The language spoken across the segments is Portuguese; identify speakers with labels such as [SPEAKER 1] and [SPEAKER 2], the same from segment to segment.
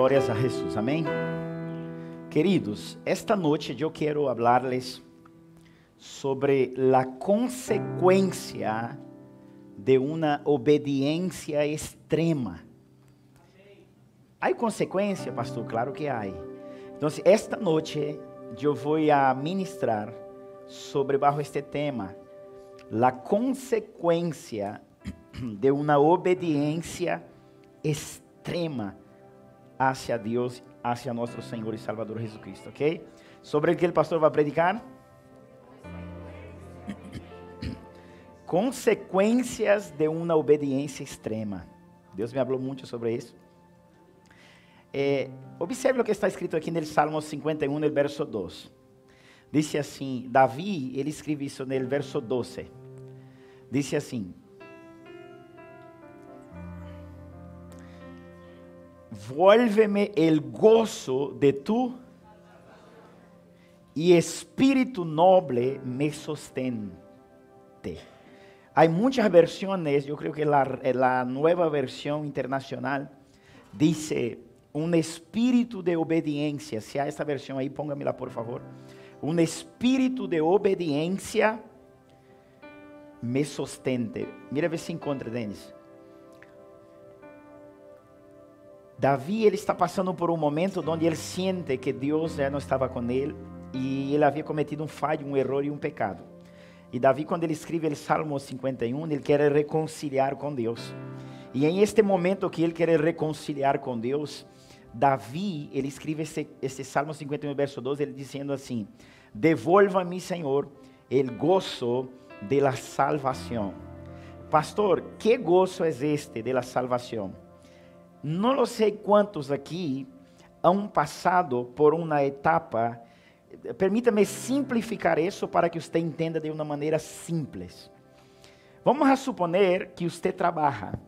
[SPEAKER 1] Glórias a Jesus, amém? Queridos, esta noite eu quero falar-lhes sobre a consequência de uma obediência extrema. Há consequência, pastor? Claro que há. Então, esta noite eu vou ministrar sobre bajo este tema, a consequência de uma obediência extrema hacia Deus, hacia nosso Senhor e Salvador Jesucristo, ok? Sobre o que o pastor vai predicar? Consequências de uma obediência extrema. Deus me falou muito sobre isso. Observe o que está escrito aqui no Salmo 51, no verso 2. Diz assim, Davi, ele escreve isso no verso 12. Diz assim: Vuélveme el gozo de tu e espírito noble me sostente. Há muitas versões, eu creio que a nova versão internacional diz um espírito de obediência. Se há essa versão aí, póngame-la por favor. Um espírito de obediência me sustente. Mira, ver se encontra, Denis. Davi, ele está passando por um momento onde ele sente que Deus já não estava com ele e ele havia cometido um falho, um erro e um pecado. E Davi, quando ele escreve o Salmo 51, ele quer reconciliar com Deus. E em este momento que ele quer reconciliar com Deus, Davi, ele escreve esse Salmo 51, verso 12, ele dizendo assim: Devolva-me, Senhor, el gozo de la salvación. Pastor, que gozo é este de la salvación? Não sei quantos aqui han passado por uma etapa. Permita-me simplificar isso para que você entenda de uma maneira simples. Vamos a suponer que você trabalha.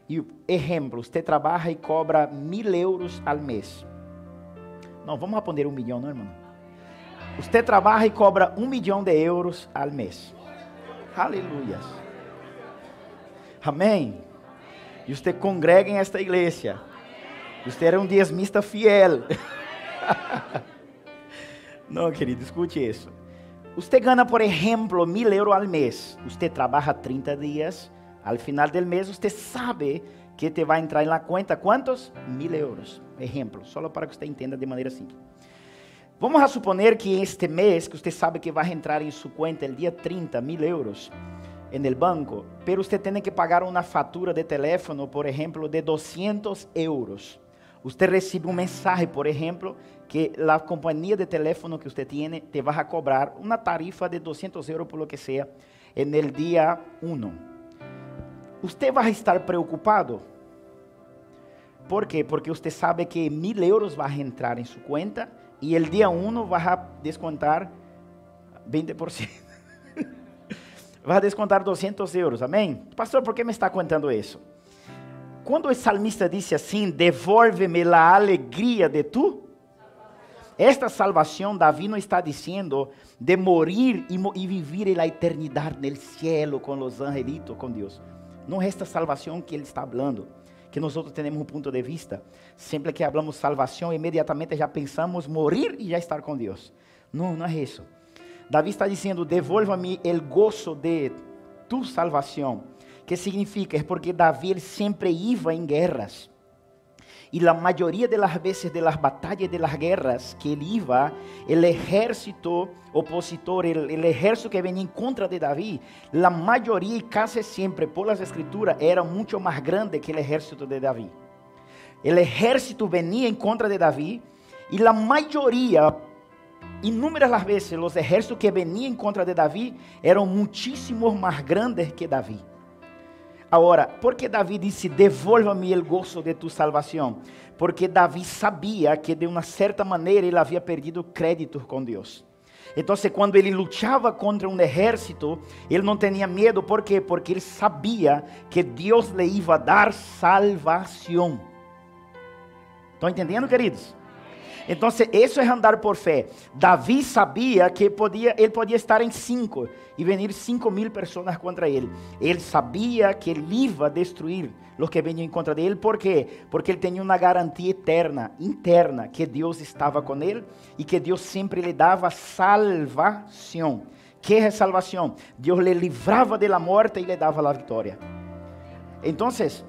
[SPEAKER 1] E, exemplo, você trabalha e cobra 1.000 euros al mês. Não, vamos a poner 1 milhão, não, irmão? Você trabalha e cobra 1 milhão de euros al mês. Aleluia. Amém. E você congrega em esta igreja. Você era um diezmista fiel. Não, querido, escute isso. Você ganha, por exemplo, 1.000 euros al mês. Você trabalha 30 dias. Al final do mês, você sabe que te vai entrar na conta quantos? 1.000 euros. Exemplo, só para que você entenda de maneira simples. Vamos a suponer que este mês, que você sabe que vai entrar em sua conta el dia 30, 1.000 euros no banco, pero você tem que pagar uma fatura de teléfono, por exemplo, de 200 euros. Você recebe um mensagem, por exemplo, que a companhia de teléfono que você tem te vai cobrar uma tarifa de 200 euros, por lo que seja, no dia 1. Você vai estar preocupado? Por quê? Porque você sabe que 1.000 euros vai entrar em sua conta e el dia 1 vai descontar 20%. Vai descontar 200 euros, amém? Pastor, por que me está contando isso? Quando o salmista disse assim, devolve-me a alegria de tu, esta salvação, Davi não está dizendo de morir e viver na eternidade no cielo com os angelitos, com Deus. Não é esta salvação que ele está falando, que nós temos um ponto de vista. Sempre que falamos salvação, imediatamente já pensamos morir e já estar com Deus. Não, não é isso. Davi está dizendo, devolva-me el gozo de tu salvação. Que significa? É porque Davi ele sempre ia em guerras. E a maioria das vezes das batalhas das guerras que ele ia, o exército opositor, o exército que vinha em contra de Davi, a maioria e quase sempre, por las escrituras, era muito mais grande que o exército de Davi. O exército vinha em contra de Davi e a maioria, inúmeras las vezes, os exércitos que vinham em contra de Davi eram muitíssimo mais grandes que Davi. Agora, por que Davi disse, devolva-me o gozo de tu salvação? Porque Davi sabia que de uma certa maneira ele havia perdido crédito com Deus. Então, quando ele lutava contra um exército, ele não tinha medo. Por quê? Porque ele sabia que Deus lhe ia dar salvação. Estão entendendo, queridos? Entonces, eso es andar por fe. David sabía que él podía estar en 5 y venir 5,000 personas contra él. Él sabía que él iba a destruir los que venían en contra de él. ¿Por qué? Porque él tenía una garantía eterna, interna, que Dios estaba con él y que Dios siempre le daba salvación. ¿Qué es salvación? Dios le libraba de la muerte y le daba la victoria. Entonces,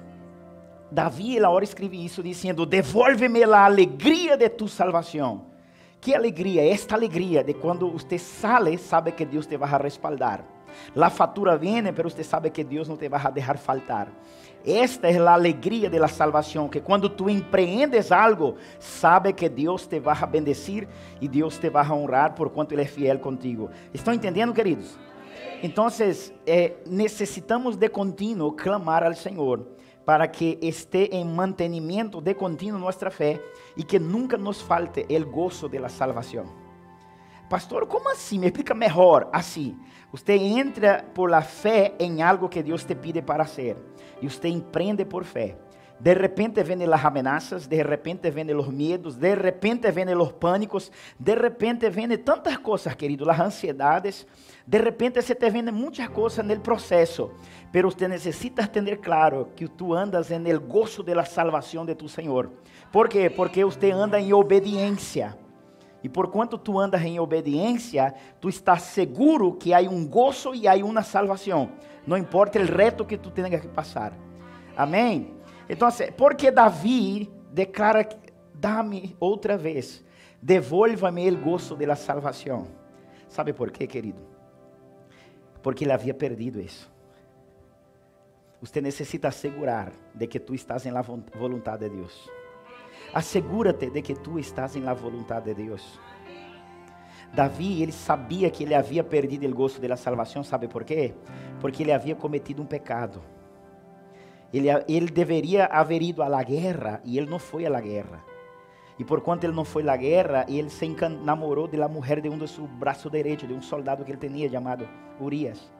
[SPEAKER 1] Davi, ele agora escreve isso dizendo: devolve-me a alegria de tu salvação. Que alegria? Esta alegria de quando você sale, sabe que Deus te vai a respaldar. La fatura viene, pero você sabe que Deus não te vai a deixar faltar. Esta é a alegria de la salvação, que quando tu empreendes algo, sabe que Deus te vai a bendecir e Deus te vai a honrar por quanto Ele é fiel contigo. Estão entendendo, queridos? Então, necessitamos de contínuo clamar ao Senhor, para que esté en mantenimiento de continuo nuestra fe y que nunca nos falte el gozo de la salvación. Pastor, ¿cómo así? Me explica mejor. Así, usted entra por la fe en algo que Dios te pide para hacer y usted emprende por fe. De repente vienen las amenazas, de repente vienen los miedos, de repente vienen los pánicos, de repente vienen tantas cosas, querido, las ansiedades, de repente se te vienen muchas cosas en el proceso, pero usted necesita tener claro que tú andas en el gozo de la salvación de tu Señor. ¿Por qué? Porque usted anda en obediencia. Y por cuanto tú andas en obediencia, tú estás seguro que hay un gozo y hay una salvación. No importa el reto que tú tengas que pasar. Amén. Entonces, porque Davi declara: dame outra vez, devolva-me el gozo de la salvación. ¿Sabe por qué, querido? Porque ele havia perdido isso. Usted necessita asegurar de que tú estás en la voluntad de Dios. Asegúrate de que tú estás en la voluntad de Dios. Davi, ele sabia que ele havia perdido el gozo de la salvación. ¿Sabe por qué? Porque ele havia cometido um pecado. Ele deveria haver ido a la guerra e ele não foi a la guerra. E por quanto ele não foi a la guerra, ele se enamorou de la mujer de de seu braço direito, de um soldado que ele tinha chamado Urias.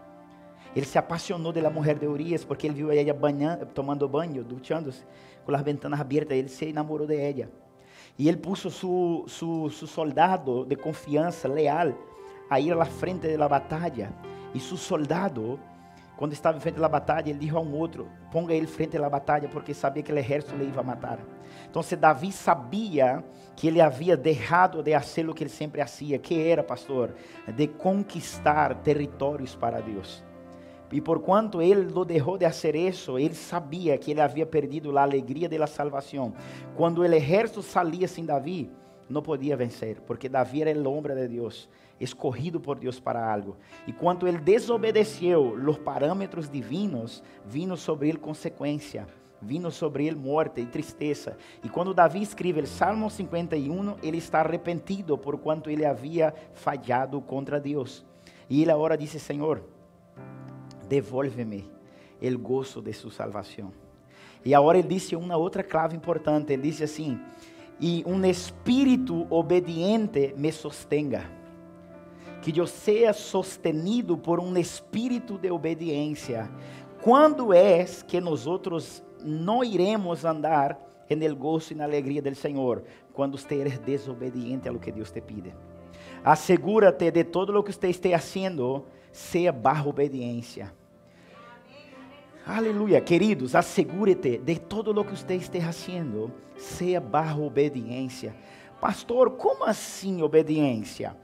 [SPEAKER 1] Ele se apaixonou de la mujer de Urias porque ele viu ela tomando banho, duchándose, com as ventanas abertas. Ele se enamorou de ella. E ele puso su soldado de confiança, leal, a ir a la frente de la batalla. E su soldado, quando estava em frente da batalha, ele disse a um outro: ponga ele frente da batalha, porque sabia que o exército lhe ia matar. Então, Davi sabia que ele havia deixado de fazer o que ele sempre fazia. Que era, pastor? De conquistar territórios para Deus. E por quanto ele lo deixou de fazer isso, ele sabia que ele havia perdido a alegria da salvação. Quando o exército salia sem Davi, não podia vencer, porque Davi era o homem de Deus, escorrido por Deus para algo. E quando ele desobedeceu os parâmetros divinos, vino sobre ele consequência, vino sobre ele morte e tristeza. E quando Davi escreve o Salmo 51, ele está arrependido por quanto ele havia falhado contra Deus. E ele agora diz: Senhor, devolve-me o gozo de sua salvação. E agora ele disse uma outra clave importante. Ele disse assim: e um espírito obediente me sostenga. Que eu seja sostenido por um espírito de obediência. Quando é que nós não iremos andar en gozo e na alegria do Senhor? Quando você é desobediente a lo que Deus te pide. Asegúrate de todo lo que você esteja haciendo, seja bajo obediência. Aleluia, queridos, asegúrate de todo lo que você esteja haciendo, seja bajo obediência. Pastor, como assim obediência?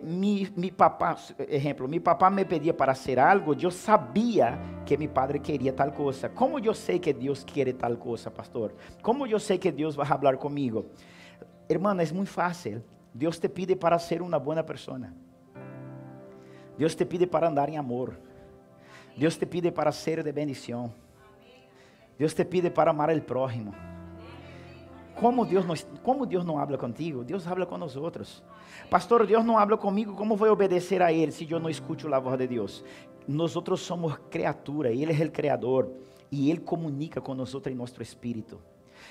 [SPEAKER 1] Mi papá me pedia para hacer algo, eu sabia que mi padre queria tal coisa. Como eu sei que Deus quer tal coisa, pastor? Como eu sei que Deus vai falar comigo? Hermano, é muito fácil. Deus te pide para ser uma boa pessoa. Deus te pide para andar em amor. Deus te pide para ser de bendição. Deus te pide para amar o prójimo. Como Deus não habla contigo? Deus habla com nós outros. Pastor, Deus não habla comigo, como vou obedecer a Ele se eu não escuto a voz de Deus? Nós outros somos criatura, Ele é o Criador e Ele comunica com nós outros em nosso espírito.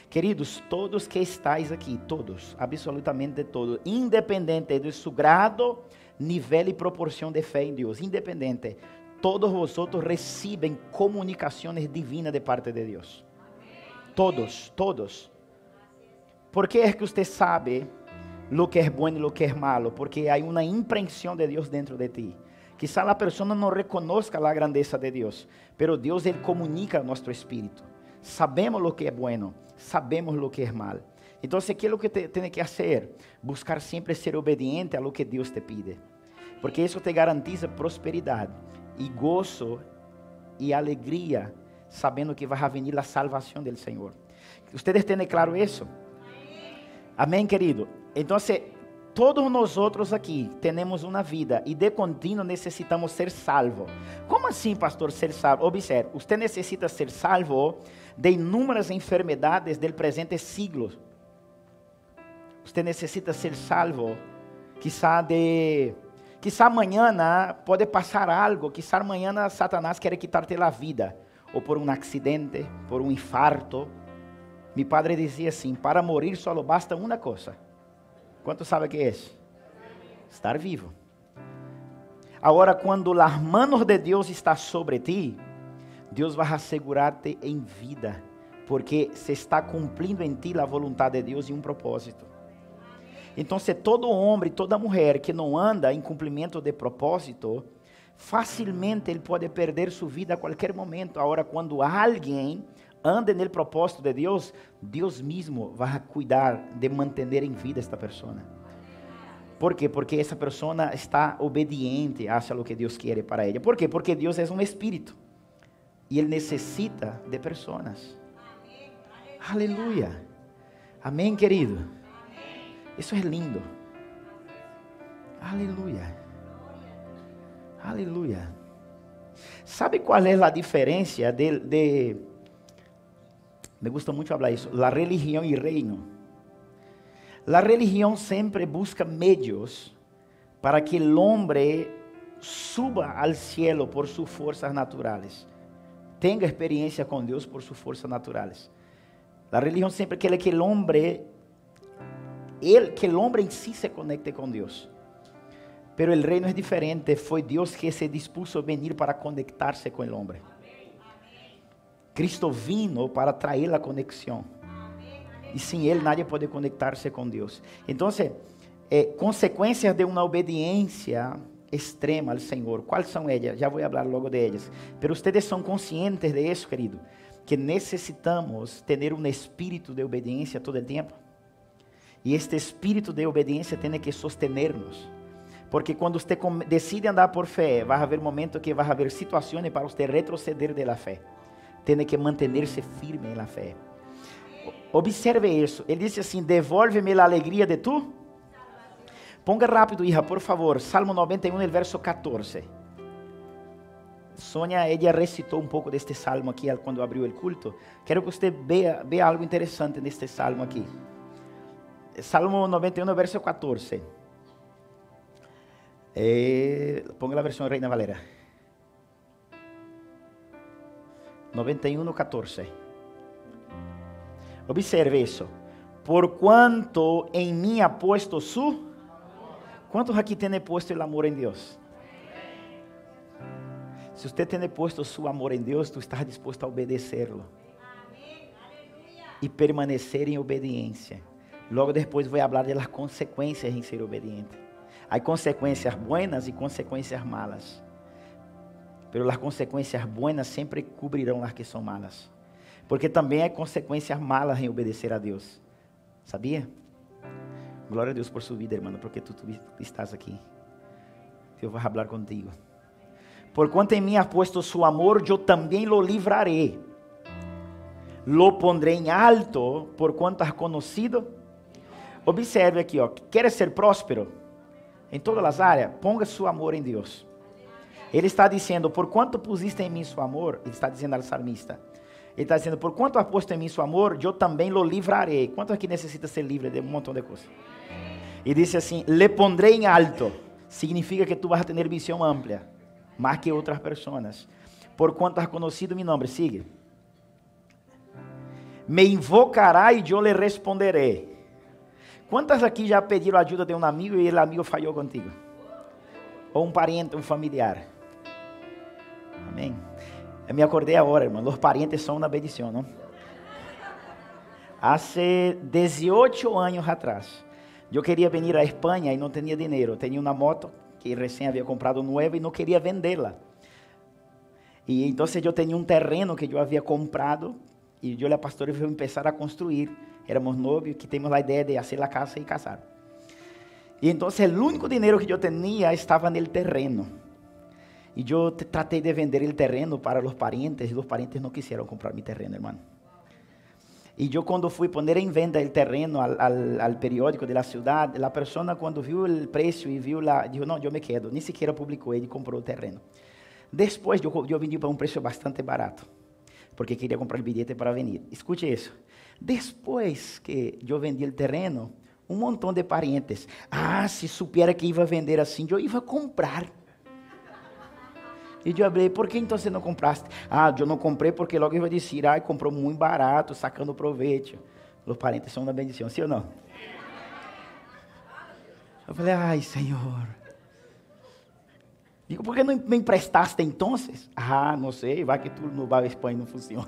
[SPEAKER 1] Queridos, todos que estáis aqui, todos, absolutamente todos, independente de seu grado, nível e proporção de fé em Deus, independente, todos vosotros recebem comunicações divinas de parte de Deus. Todos, todos. ¿Por qué es que usted sabe lo que es bueno y lo que es malo, porque hay una impresión de Dios dentro de ti. Quizá la persona no reconozca la grandeza de Dios, pero Dios, Él comunica a nuestro espíritu. Sabemos lo que es bueno, sabemos lo que es mal. Entonces, ¿qué es lo que tiene que hacer? Buscar siempre ser obediente a lo que Dios te pide, porque eso te garantiza prosperidad y gozo y alegría, sabendo que va a venir la salvación del Señor. ¿Ustedes tienen claro eso? Amén, querido. Entonces, todos nosotros aqui temos uma vida e de contínuo necessitamos ser salvo. Como assim, pastor, ser salvo? Observe, você necessita ser salvo de inúmeras enfermedades del presente siglo. Você necessita ser salvo, quizá amanhã pode passar algo, quizá amanhã Satanás quer quitar-te a vida, ou por um acidente, por um infarto. Mi padre dizia assim, para morir só basta uma coisa. ¿Cuánto sabe que es? Estar vivo. Ahora, cuando las manos de Dios están sobre ti, Dios va a asegurarte en vida, porque se está cumpliendo en ti la voluntad de Dios y un propósito. Entonces, todo hombre y toda mujer que no anda en cumplimiento de propósito, fácilmente él puede perder su vida a cualquier momento. Ahora, cuando alguien anda en el propósito de Dios, Dios mismo va a cuidar de mantener en vida esta persona. ¿Por qué? Porque esa persona está obediente hacia lo que Dios quiere para ella. ¿Por qué? Porque Dios es un espíritu y Él necesita de personas. Aleluya. Amén, querido. Eso es lindo. Aleluya. Aleluya. ¿Sabe cuál es la diferencia me gusta mucho hablar eso, la religión y reino? La religión siempre busca medios para que el hombre suba al cielo por sus fuerzas naturales, tenga experiencia con Dios por sus fuerzas naturales. La religión siempre quiere que el hombre en sí se conecte con Dios. Pero el reino es diferente, fue Dios que se dispuso a venir para conectarse con el hombre. Cristo vino para traer la conexión. Y sin Él nadie puede conectarse con Dios. Entonces, consecuencias de una obediencia extrema al Señor. ¿Cuáles son ellas? Ya voy a hablar luego de ellas. Pero ustedes son conscientes de eso, querido, que necesitamos tener un espíritu de obediencia todo el tiempo. Y este espíritu de obediencia tiene que sostenernos. Porque cuando usted decide andar por fe, va a haber momentos que va a haber situaciones para usted retroceder de la fe. Tiene que mantenerse firme en la fe. Observe eso. Ele disse assim, devolve-me a alegria de tu. Ponga rápido, hija, por favor. Salmo 91, el verso 14. Sônia, ella recitou um pouco deste salmo aqui quando abriu o culto. Quero que você vea algo interessante neste salmo aqui. Salmo 91, verso 14. Ponga a versão Reina Valera. 91, 14. Observe isso. Por quanto em mim ha puesto su... ¿Cuántos aquí tienen puesto el amor en Dios? Si usted tiene puesto su amor en Dios, tú estás dispuesto a obedecerlo. Y permanecer en obediencia. Luego después voy a hablar de las consecuencias en ser obediente. Hay consecuencias buenas y consecuencias malas. Pero las consecuencias buenas siempre cubrirán las que son malas. Porque também há consequências malas em obedecer a Deus. Sabia? Glória a Deus por sua vida, irmão, porque tu estás aqui. Deus vai falar contigo. Por quanto em mim ha puesto su amor, eu também lo livraré. Lo pondré em alto, por quanto has conocido. Observe aqui, ó. Queres ser próspero? Em todas as áreas, ponga su amor em Deus. Ele está dizendo, por quanto pusiste em mim su amor, ele está dizendo ao salmista. Ele está dizendo, por quanto has posto em mim su amor, eu também lo livraré. Quanto aqui necessita ser livre de um montão de coisas? E disse assim, le pondré em alto. Significa que tu vas a ter visão ampla, mais que outras pessoas. Por quanto has conocido mi nombre, sigue. Me invocará e eu le responderé. Quantas aqui já pediram ajuda de um amigo e o amigo falhou contigo? Ou um parente, um familiar? Amém. Eu me acordei agora, irmão. Os parentes são uma bendição, não? Hace 18 anos atrás, Eu queria vir à Espanha e não tinha dinheiro. Tinha uma moto que recém havia comprado nova e não queria vendê-la. E então eu tinha um terreno que eu havia comprado e eu e a pastora fomos começar a construir. Éramos novios que temos a ideia de fazer a casa e casar. E então o único dinheiro que eu tinha estava no terreno. E eu tratei de vender o terreno para os parientes e os parientes não quiseram comprar meu terreno, irmão. E eu quando fui poner em venda o terreno ao periódico da cidade, a pessoa quando viu o preço e viu lá, disse, não, eu me quedo. Nem sequer publicou, ele comprou o terreno. Depois eu vendi para um preço bastante barato, porque queria comprar o bilhete para vir. Escute isso. Depois que eu vendi o terreno, um montão de parientes, se supiera que ia vender assim, eu ia comprar. E eu falei, por que então você não compraste? Eu não comprei porque logo eu ia dizer, comprou muito barato, sacando proveito. Os parentes são uma bendição, sim ou não? Eu falei, Senhor. Digo, por que não me emprestaste então? Não sei, vai que tudo no Bar Espanha não funciona.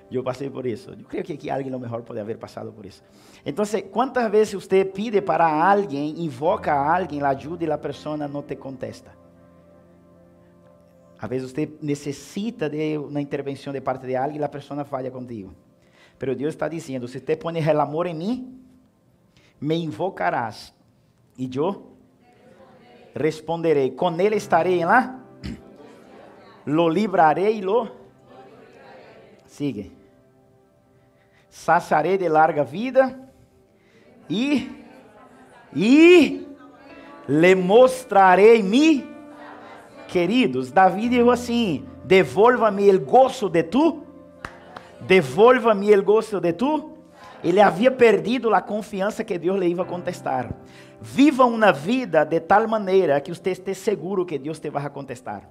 [SPEAKER 1] E eu passei por isso. Eu creio que aqui alguém lo mejor pode haver passado por isso. Então, quantas vezes você pide para alguém, invoca a alguém, a ajuda e a pessoa não te contesta? Às vezes você necessita de uma intervenção de parte de alguém e a pessoa falha contigo. Mas Deus está dizendo, se você põe el amor em mim, me invocarás e eu responderei. Com ele estarei lá, lo librarei e lo... Sigue. Saciarei de larga vida e lhe mostrarei mi... Queridos, Davi dijo assim, devolva-me o gozo de tu, devolva-me o gozo de tu. Ele havia perdido a confiança que Deus lhe ia contestar. Viva uma vida de tal maneira que você esteja seguro que Deus te vai contestar.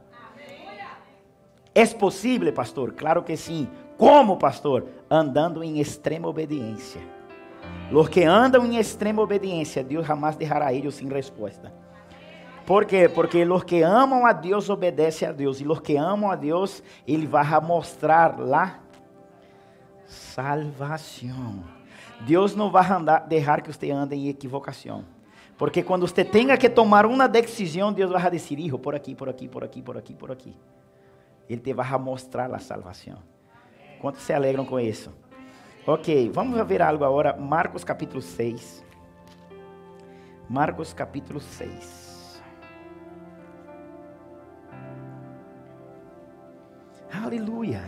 [SPEAKER 1] É possível, pastor? Claro que sim. Como, pastor? Andando em extrema obediência. Os que andam em extrema obediência, Deus jamais deixará eles sem resposta. ¿Por quê? Porque os que amam a Deus obedecem a Deus. E os que amam a Deus, Ele vai mostrar a salvação. Deus não vai deixar que você ande em equivocação. Porque quando você tenha que tomar uma decisão, Deus vai dizer, hijo, por aqui, por aqui, por aqui, por aqui, por aqui. Ele te vai mostrar a salvação. Quantos se alegram com isso? Ok, vamos ver algo agora. Marcos capítulo 6. Marcos capítulo 6. Aleluia.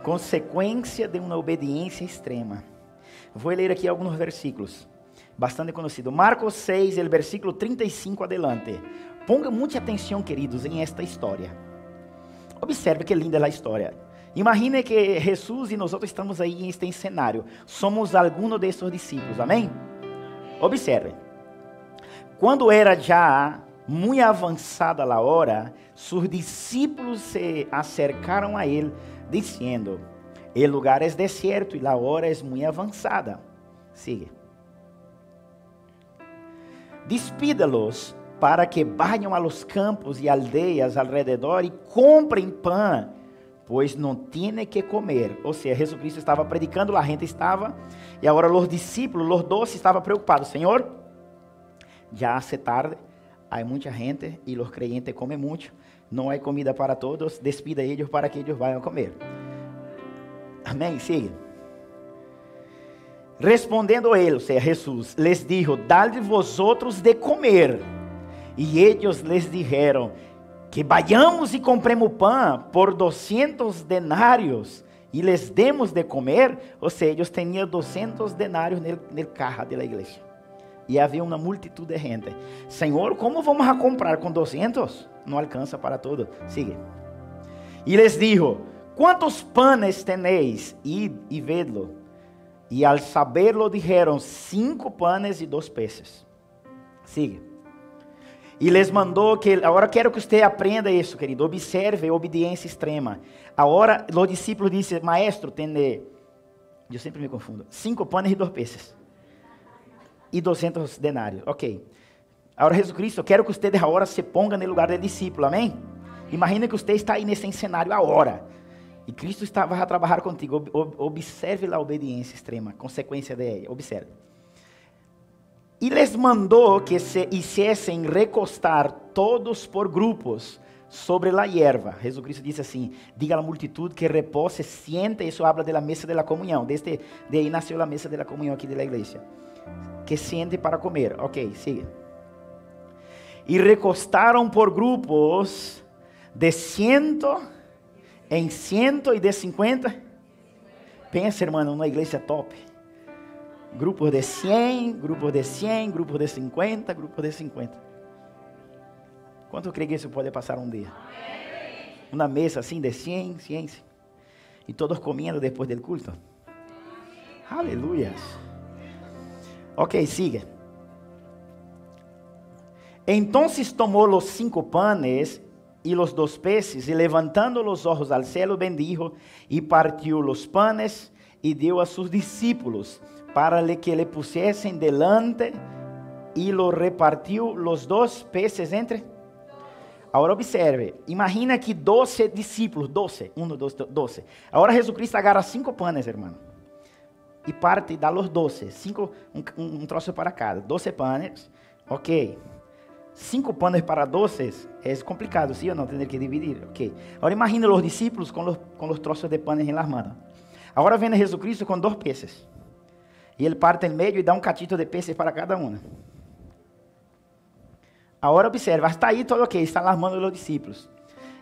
[SPEAKER 1] Consequência de uma obediência extrema. Vou ler aqui alguns versículos. Bastante conhecido. Marcos 6, el versículo 35 adelante. Ponga muita atenção, queridos, em esta história. Observe que linda é a história. Imagine que Jesus e nós estamos aí em este cenário. Somos alguns desses discípulos, amém? Observe. Quando era já muito avançada a hora, seus discípulos se acercaram a ele, dizendo, o lugar é deserto e a hora é muito avançada. Sigue. Despídalos para que vayan a los campos y aldeias alrededor y compren pan, pues no tiene que comer. Ou seja, Jesucristo estava predicando, a gente estava, e agora os discípulos, os 12 estavam preocupados. Senhor, já hace tarde, há muita gente e os creyentes comem muito, não há comida para todos, despida eles para que eles vayam a comer. Amém? Siga. Respondendo ele, ou seja, Jesus, les dijo, dai vosotros de comer. E eles les dijeron, que vayamos e compremos pão por 200 denários e les demos de comer. Ou seja, eles tinham 200 denários no carro da igreja. E havia uma multitud de gente. Senhor, como vamos a comprar com 200? Não alcança para todo. Sigue. E les dijo, quantos panes tenéis? E vedlo. E al saberlo dijeron, 5 panes e 2 peces. Sigue. E les mandou que, agora quero que você aprenda isso, querido, observe obediência extrema. Agora, os discípulos dizem, maestro, tem, eu sempre me confundo, 5 panes e 2 peces. E 200 denários, ok. Agora, Jesus Cristo, quero que você agora se ponga no lugar do discípulo, amém? Imagina que você está aí nesse cenário agora. E Cristo vai a trabalhar contigo. Observe a obediência extrema, consequência de ela. Observe. Y les mandó que se hiciesen recostar todos por grupos sobre la hierba. Jesucristo dice así, diga a la multitud que repose, siente, eso habla de la mesa de la comunión. De ahí nació la mesa de la comunión aquí de la iglesia. Que siente para comer. Ok, sigue. Y recostaron por grupos de 100 en 100 y de 50. Pensa, hermano, una iglesia top. Grupos de 100, grupos de 100, grupos de 50, grupos de 50. ¿Cuánto cree que eso puede pasar un día? Una mesa así de 100, 100. Y todos comiendo después del culto. Aleluyas. Ok, sigue. Entonces tomó los 5 panes y los 2 peces, y levantando los ojos al cielo, bendijo, y partió los panes, y dio a sus discípulos, para que le pusiesen delante, y lo repartió los 2 peces entre. Ahora observe, imagina que 12 discípulos, 12, 1, 2, 12. Ahora Jesucristo agarra 5 panes, hermano, y parte, dá los 12, 5, un trozo para cada, 12 panes, ok. 5 panes para 12 es complicado, ¿sí o no? Tener que dividir, ok. Ahora imagina los discípulos con los trozos de panes en las manos. Ahora viene Jesucristo con 2 peces. Y Él parte en medio y da un cachito de peces para cada uno. Ahora observa, hasta ahí todo ok, está en las manos de los discípulos.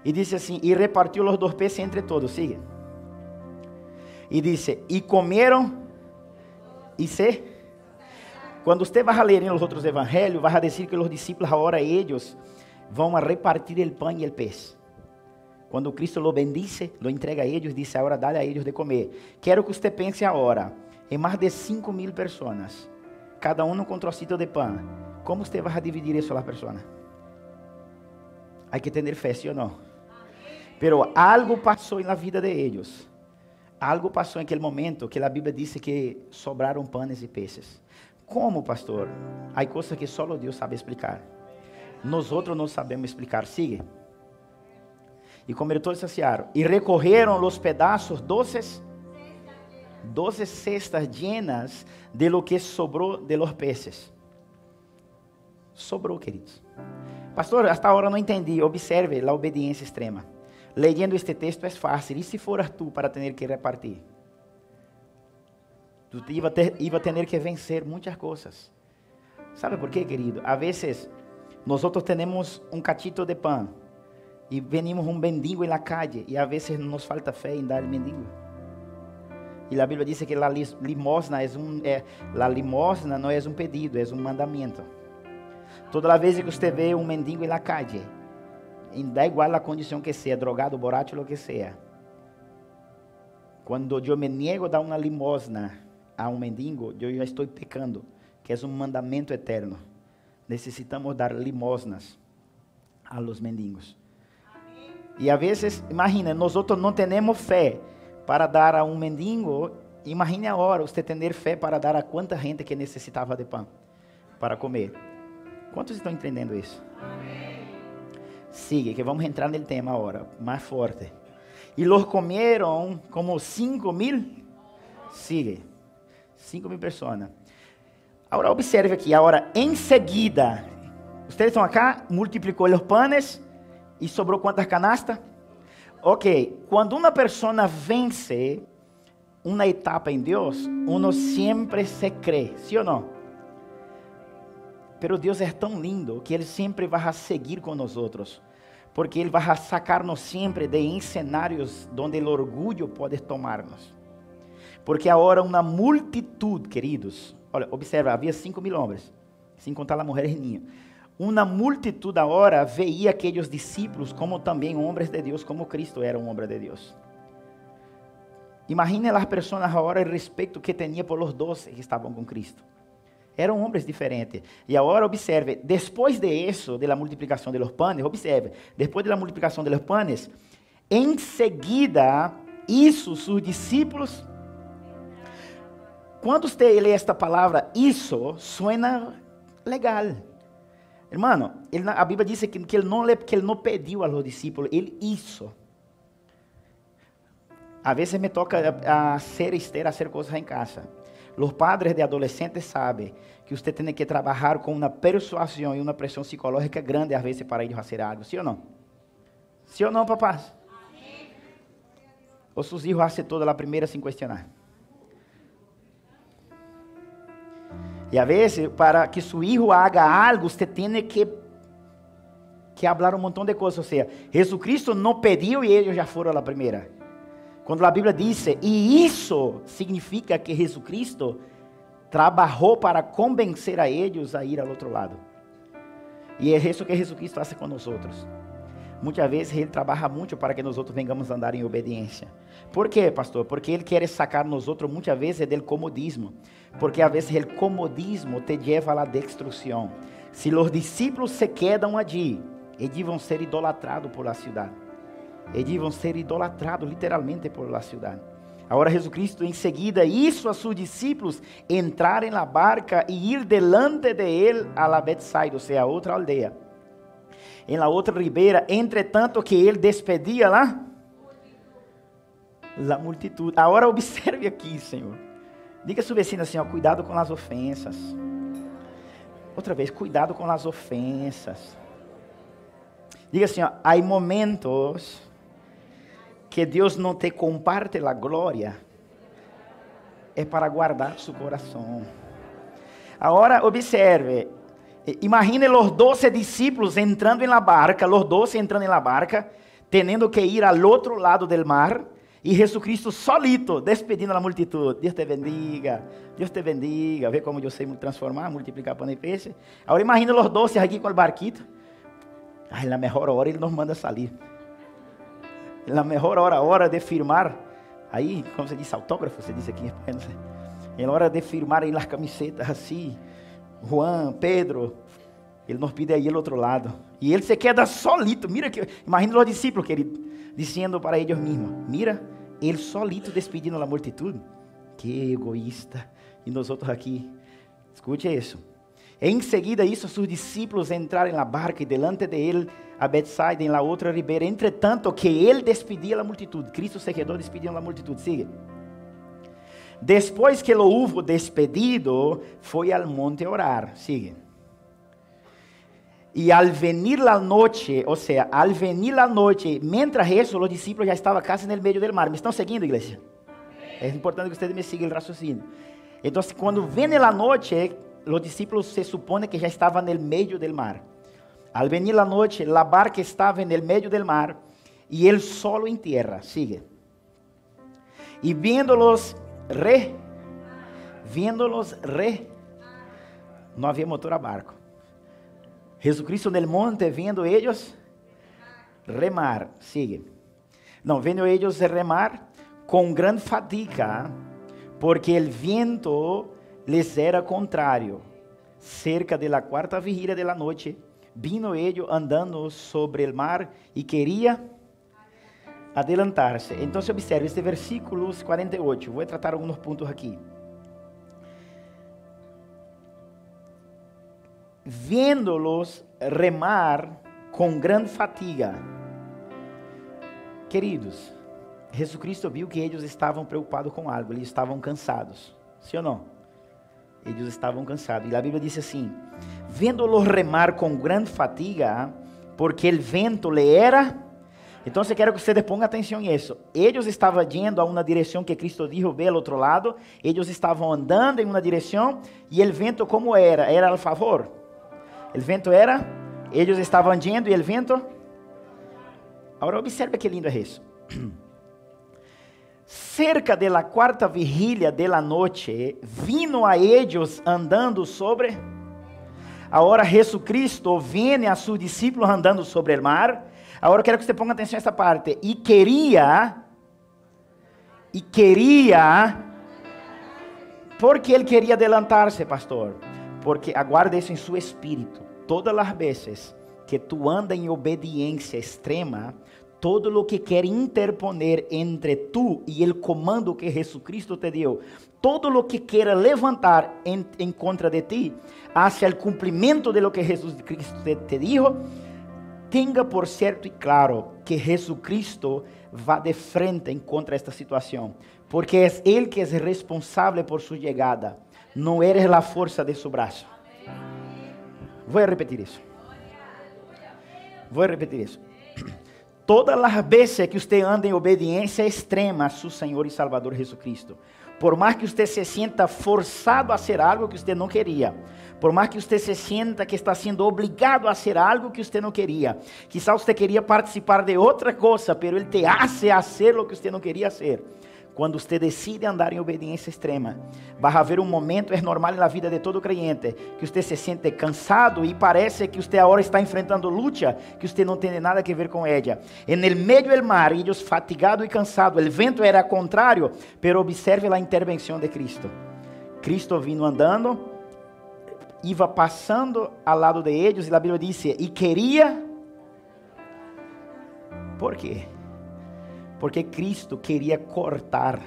[SPEAKER 1] Y dice así, y repartió los 2 peces entre todos, sigue. Y dice, y comieron y se... Quando você vai ler nos outros evangelhos, vai dizer que os discípulos agora eles vão a repartir o pão e o peixe. Quando Cristo lo bendice, lo entrega a eles, diz agora dá a eles de comer. Quero que você pense agora, em mais de 5.000 pessoas, cada um com um trocito de pão. Como você vai dividir isso às pessoas? Há que ter fé, sim ou não? Pero algo passou na vida de eles. Algo passou naquele momento que a Bíblia diz que sobraram pães e peixes. Como, pastor? Há coisas que só Deus sabe explicar. Nós outros não sabemos explicar. Sigue. E comeram todos saciaram. E recorreram os pedaços, 12 cestas llenas de lo que sobrou de los peces. Sobrou, queridos. Pastor, hasta agora não entendi. Observe a obediência extrema. Leyendo este texto é fácil. E se foras tu para ter que repartir? Tu iba a ter que vencer muitas coisas. ¿Sabe por quê, querido? A vezes, nós temos um cachito de pão e venimos um mendigo na calle e a vezes nos falta fé em dar o mendigo. E a Bíblia diz que a limosna limosna não é um pedido, é um mandamento. Toda vez que você vê um mendigo na calle, da igual a condição que seja, drogado, borracho, lo que seja, quando eu me niego a dar uma limosna a um mendigo, eu já estou pecando, que é um mandamento eterno. Necessitamos dar limosnas a los mendigos. E a vezes, imagina, nós não temos fé para dar a um mendigo. Imagine agora você ter fé para dar a quanta gente que necessitava de pão para comer. Quantos estão entendendo isso? Sigue, que vamos entrar no tema agora, mais forte. E los comieron como 5.000. Sigue. 5.000 pessoas. Agora observe aqui, agora em seguida, vocês estão acá, multiplicou os panes e sobrou quantas canastas? Ok, quando uma pessoa vence uma etapa em Deus, uno sempre se crê, sim ou não? Pero Deus é tão lindo que Ele sempre vai seguir com nós outros, porque Ele vai sacar-nos sempre de cenários onde o orgulho pode tomar-nos. Porque agora uma multitud, queridos, olha, observa, havia 5.000 homens, sem contar a mulher e ninho. Uma multitud agora veia aqueles discípulos como também homens de Deus, como Cristo era um homem de Deus. Imagine as pessoas agora o respeito que tinha por os 12 que estavam com Cristo. Eram homens diferentes. E agora observe, depois de isso, da multiplicação de los panes, observe, depois da multiplicação de los panes, em seguida, isso, seus discípulos. Quando você lê esta palavra, isso, suena legal. Hermano, a Bíblia diz que ele não pediu aos discípulos, ele hizo. A veces me toca hacer, Esther, hacer cosas en casa. Los padres de adolescentes saben que usted tiene que trabajar con una persuasión y una presión psicológica grande a veces para ellos hacer algo, ¿sí o no? ¿Sí o no, papás? O sus hijos hacen toda la primera sin cuestionar. Y a veces, para que su hijo haga algo, usted tiene que hablar un montón de cosas. O sea, Jesucristo no pediu y ellos ya fueron a la primera. Cuando la Biblia dice, y eso significa que Jesucristo trabajó para convencer a ellos a ir al otro lado. Y es eso que Jesucristo hace con nosotros. Muchas veces Él trabaja mucho para que nosotros vengamos a andar en obediencia. ¿Por qué, pastor? Porque Él quiere sacar nosotros muchas veces del comodismo. Porque a veces el comodismo te lleva a la destrucción. Si los discípulos se quedan allí, ellos van a ser idolatrados por la ciudad. Ellos van a ser idolatrados literalmente por la ciudad. Ahora Jesucristo enseguida hizo a sus discípulos entrar en la barca y ir delante de Él a la Betsaida, o sea, a otra aldea. En la otra ribera, entre tanto que Él despedía la multitud. Ahora observe aqui, Senhor. Diga a sua vecina assim, ó, cuidado com as ofensas. Outra vez, cuidado com as ofensas. Diga assim, ó, há momentos que Deus não te comparte a glória. É para guardar seu coração. Agora, observe. Imagine os 12 discípulos entrando en la barca, los 12 entrando en la barca, teniendo que ir al otro lado del mar, y Jesucristo solito, despedindo a la multitud. Dios te bendiga, Dios te bendiga. Ve como yo sé transformar, multiplicar pan y peces. Ahora imagine los 12 aquí con el barquito. Ay, en la mejor hora Él nos manda salir. En la mejor hora de firmar. Aí, como se diz, autógrafo, se diz aqui em espanhol, não sei. En la hora de firmar em las camisetas assim. Juan, Pedro, ele nos pide aí do outro lado. E ele se queda solito. Mira que, imagina os discípulos que ele dizendo para eles mesmos. Mira, ele solito despedindo a multitud. Que egoísta. E nós outros aqui. Escute isso. Em seguida, isso, seus discípulos entraram na barca e delante de ele a Betsaida, em la outra ribeira. Entretanto, que ele despedia a multitud. Cristo se quedou despedindo a multitud. Siga. Después que lo hubo despedido, foi al monte orar. Sigue. Y al venir la noche, o sea, al venir la noche, mientras eso, los discípulos ya estaban casi en el medio del mar. ¿Me están siguiendo, iglesia? Es importante que ustedes me sigan el raciocinio. Entonces, cuando viene la noche, los discípulos se supone que ya estaban en el medio del mar. Al venir la noche, la barca estaba en el medio del mar y él solo en tierra. Sigue. Y viéndolos não havia motor a barco. Jesucristo no monte, vendo eles remar, sigue. Não, vendo eles remar com grande fadiga, porque o vento les era contrário. Cerca de la quarta vigília de la noche, vino ellos andando sobre el mar e queria adelantar-se. Então, observe este versículo 48. Vou tratar alguns pontos aqui. Viendo-los remar com grande fatiga. Queridos, Jesucristo viu que eles estavam preocupados com algo, eles estavam cansados. Sim ou não? Eles estavam cansados. E a Bíblia diz assim: vendo-los remar com grande fatiga, porque o vento le era. Então, eu quero que vocês ponham atenção nisso. Eles estavam indo a uma direção que Cristo dijo, ve ao outro lado. Eles estavam andando em uma direção e o vento como era? Era a favor. O vento era, eles estavam indo e o vento. Agora observe que lindo é isso. Cerca de la quarta vigília de la noche, vino a eles andando sobre. Agora Jesucristo vem a seus discípulos andando sobre o mar. Agora eu quero que você ponga atenção a essa parte. E queria, por que ele queria adelantar-se, pastor? Porque aguarde isso em seu espírito. Todas as vezes que tu anda em obediência extrema, todo lo que quer interponer entre tu e o comando que Jesucristo te deu, todo lo que queira levantar em contra de ti, hacia o cumprimento de lo que Jesucristo te dijo, tenga por certo e claro que Jesucristo vá de frente contra esta situação, porque é Ele que é responsável por sua chegada, não eres a força de seu braço. Vou repetir isso. Todas as vezes que você anda em obediência extrema a seu Senhor e Salvador Jesucristo, por mais que você se sienta forçado a fazer algo que você não queria, por mais que você se sienta que está sendo obrigado a fazer algo que você não queria, quizás você queria participar de outra coisa, pero Ele te hace fazer o que você não queria fazer. Quando você decide andar em obediência extrema, vai haver um momento, é normal na vida de todo crente, que você se sente cansado e parece que você agora está enfrentando luta, que você não tem nada a ver com ela. En el medio del mar, ellos fatigado e cansado, el vento era contrário, pero observe a intervenção de Cristo. Cristo vino andando, iba passando ao lado de eles, e a Bíblia diz, e queria... ¿Por quê? Porque Cristo queria cortar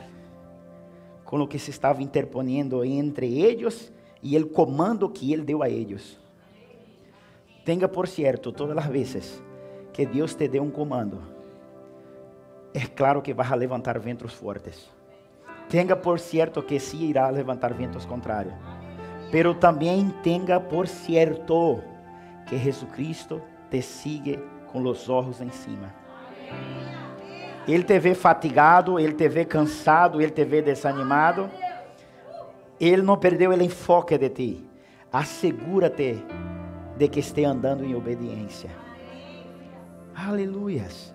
[SPEAKER 1] com o que se estava interponiendo entre eles e o comando que Ele deu a eles. Tenha por certo, todas as vezes que Deus te dê um comando, é claro que vas a levantar ventos fortes. Tenha por certo que sim irá levantar ventos contrários. Pero também tenha por certo que Jesucristo te sigue com os olhos em cima. Ele te vê fatigado, Ele te vê cansado, Ele te vê desanimado. Ele não perdeu o enfoque de ti. Assegura-te de que esteja andando em obediência. Aleluias.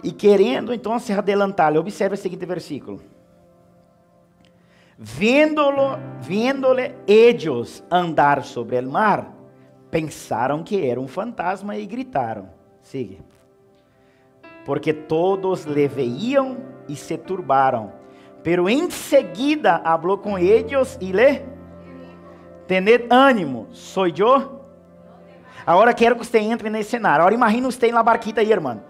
[SPEAKER 1] E querendo então se adelantar, observe o seguinte versículo. Viéndole ellos andar sobre el mar, pensaram que era um fantasma e gritaram. Sigue. Porque todos le veían e se turbaram. Pero enseguida habló com ellos e le... Tened ânimo, sou eu. Agora quero que você entre nesse cenário. Agora imagina você na barquita aí, irmão.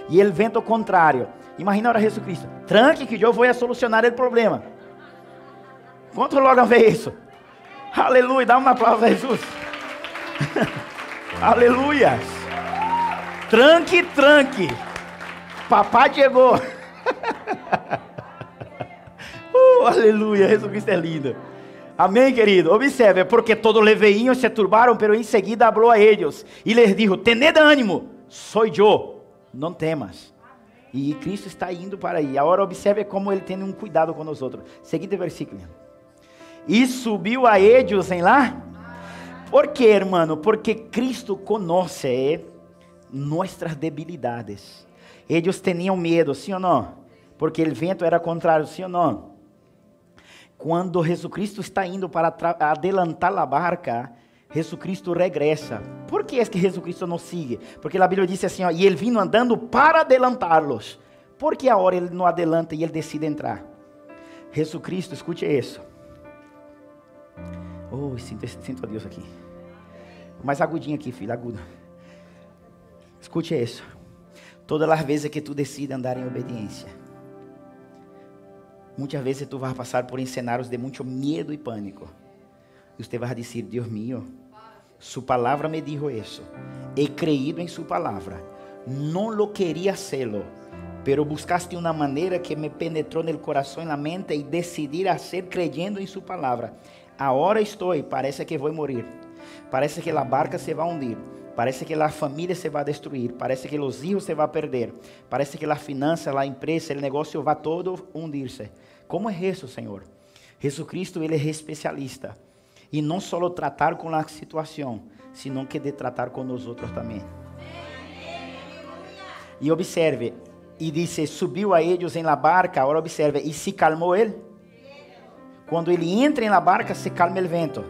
[SPEAKER 1] E o vento contrário. Imagina agora Jesus Cristo. Tranque que eu vou solucionar o problema. Quanto logo vê isso? Aleluia, dá um aplauso a Jesus. Aleluia. Tranque, tranque. Papai chegou. Aleluia, Jesus Cristo é lindo. Amém, querido. Observe, porque todos le veían e se turbaram, pero enseguida habló a ellos e les dijo: tened ânimo, sou eu, não temas. E Cristo está indo para aí. Agora observe como Ele tem um cuidado com nós outros. Seguinte versículo. E subiu a ellos em lá. ¿Por quê, hermano? Porque Cristo conoce nossas debilidades. Eles tinham medo, sim ou não? Porque o vento era contrário, sim ou não? Quando Jesucristo está indo para adelantar a barca, Jesucristo regressa. Por que é que Jesucristo não sigue? Porque a Bíblia diz assim, ó, e ele vino andando para adelantá-los. Por que agora ele não adelanta e ele decide entrar? Jesucristo, escute isso. Oh, sinto a Deus aqui. Mais agudinho aqui, filho, agudo. Escute isso. Todas as vezes que tu decide andar em obediência, muitas vezes tu vas passar por cenários de muito medo e pânico. E você vai dizer: Deus mío, sua palavra me dijo isso. He creído em sua palavra. Não lo queria hacerlo, pero buscaste uma maneira que me penetrou no coração e na mente e decidi hacer creyendo em sua palavra. Agora estou, parece que vou morrer. Parece que a barca se vai hundir. Parece que a família se vai destruir. Parece que os filhos se vão perder. Parece que a finança, a empresa, o negócio vai todo hundir-se. Como é isso, Senhor? Jesucristo, Ele é especialista. E não só tratar com a situação, sino que de tratar com nós outros também. E observe, e disse, subiu a eles em la barca, agora observe, e se calmou ele. Quando ele entra na barca, se calma o vento.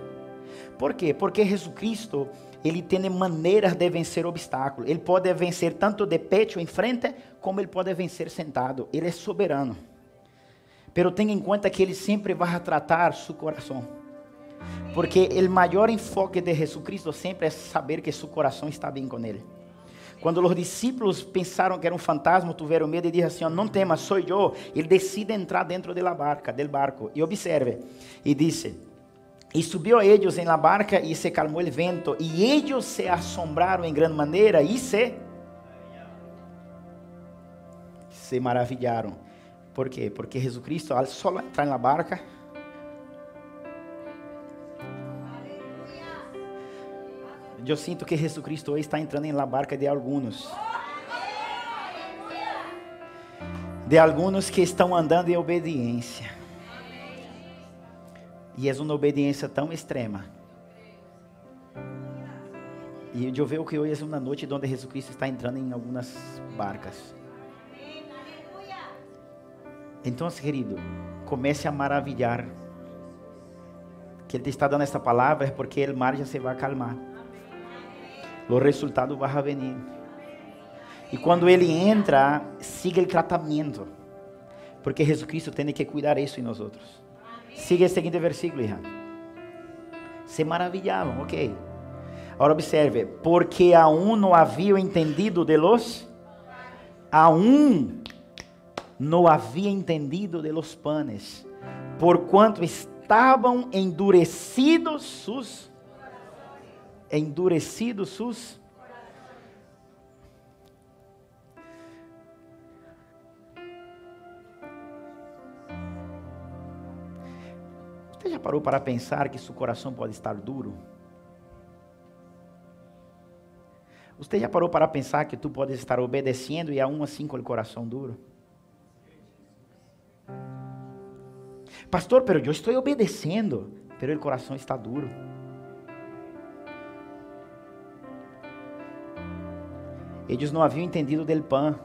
[SPEAKER 1] Por quê? Porque Jesucristo, Ele tem maneiras de vencer obstáculos. Ele pode vencer tanto de pecho em frente, como Ele pode vencer sentado. Ele é soberano. Pero tenha em conta que Ele sempre vai tratar seu coração. Porque o maior enfoque de Jesucristo sempre é saber que seu coração está bem com Ele. Quando os discípulos pensaram que era um fantasma, tiveram medo e disseram assim, não temas, sou eu. Ele decide entrar dentro da barca, del barco. E observe, e disse, e subiu a eles em la barca e se calmou o vento, e eles se assombraram em grande maneira e se... se maravilharam. ¿Por quê? Porque Jesucristo, al solo entrar na barca, eu sinto que Jesucristo hoje está entrando na barca de alguns. De alguns que estão andando em obediência. E é uma obediência tão extrema. E eu vejo que hoje é uma noite onde Jesus está entrando em algumas barcas. Então, querido, comece a maravilhar. Que Ele te está dando esta palavra é porque o mar já se vai acalmar. O resultado vai vir. E quando Ele entra, siga o tratamento. Porque Jesucristo tem que cuidar isso em nós outros. Siga o seguinte versículo, hija. Se maravilhavam, ok. Agora observe. Porque aún não haviam entendido de los... Aún não havia entendido de los panes. Porquanto estavam endurecidos sus... Endurecidos sus... Você já parou para pensar que seu coração pode estar duro? Você já parou para pensar que tu podes estar obedecendo e aún assim com o coração duro? Pastor, pero eu estou obedecendo, pero o coração está duro. Eles não haviam entendido del pan.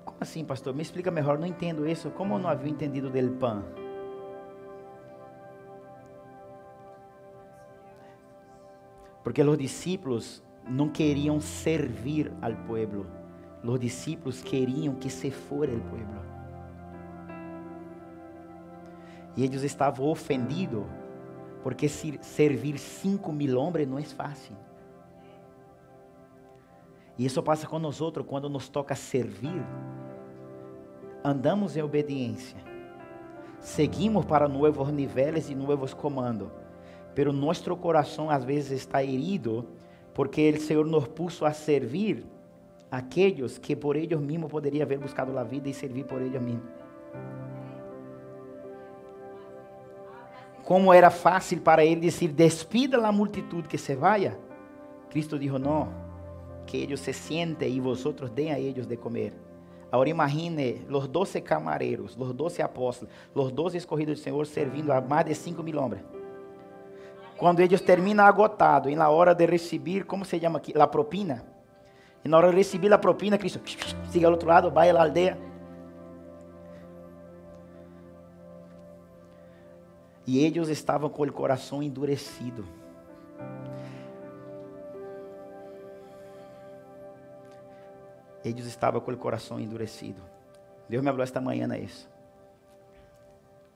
[SPEAKER 1] Como assim, pastor? Me explica melhor, não entendo isso. Como eu não havia entendido del pan? Porque os discípulos não queriam servir ao pueblo. Os discípulos queriam que se fora o pueblo. E eles estavam ofendidos, porque servir 5.000 homens não é fácil. E isso passa com nós outros quando nos toca servir. Andamos em obediência. Seguimos para novos níveis e novos comandos. Pero nosso coração às vezes está herido porque o Senhor nos puso a servir aqueles que por eles mesmos poderiam haver buscado a vida e servir por eles mesmos. Como era fácil para ele dizer, despida a multitud que se vaya. Cristo dijo, não, que eles se sientem e vosotros deem a eles de comer. Agora imagine os 12 camareiros, os 12 apóstolos, os 12 escolhidos do Senhor servindo a mais de 5.000 homens. Quando eles terminam agotados, e na hora de receber, como se chama aqui? A propina. E na hora de receber a propina, Cristo siga ao outro lado, vai à aldeia. E eles estavam com o coração endurecido. Eles estavam com o coração endurecido. Deus me falou esta manhã isso.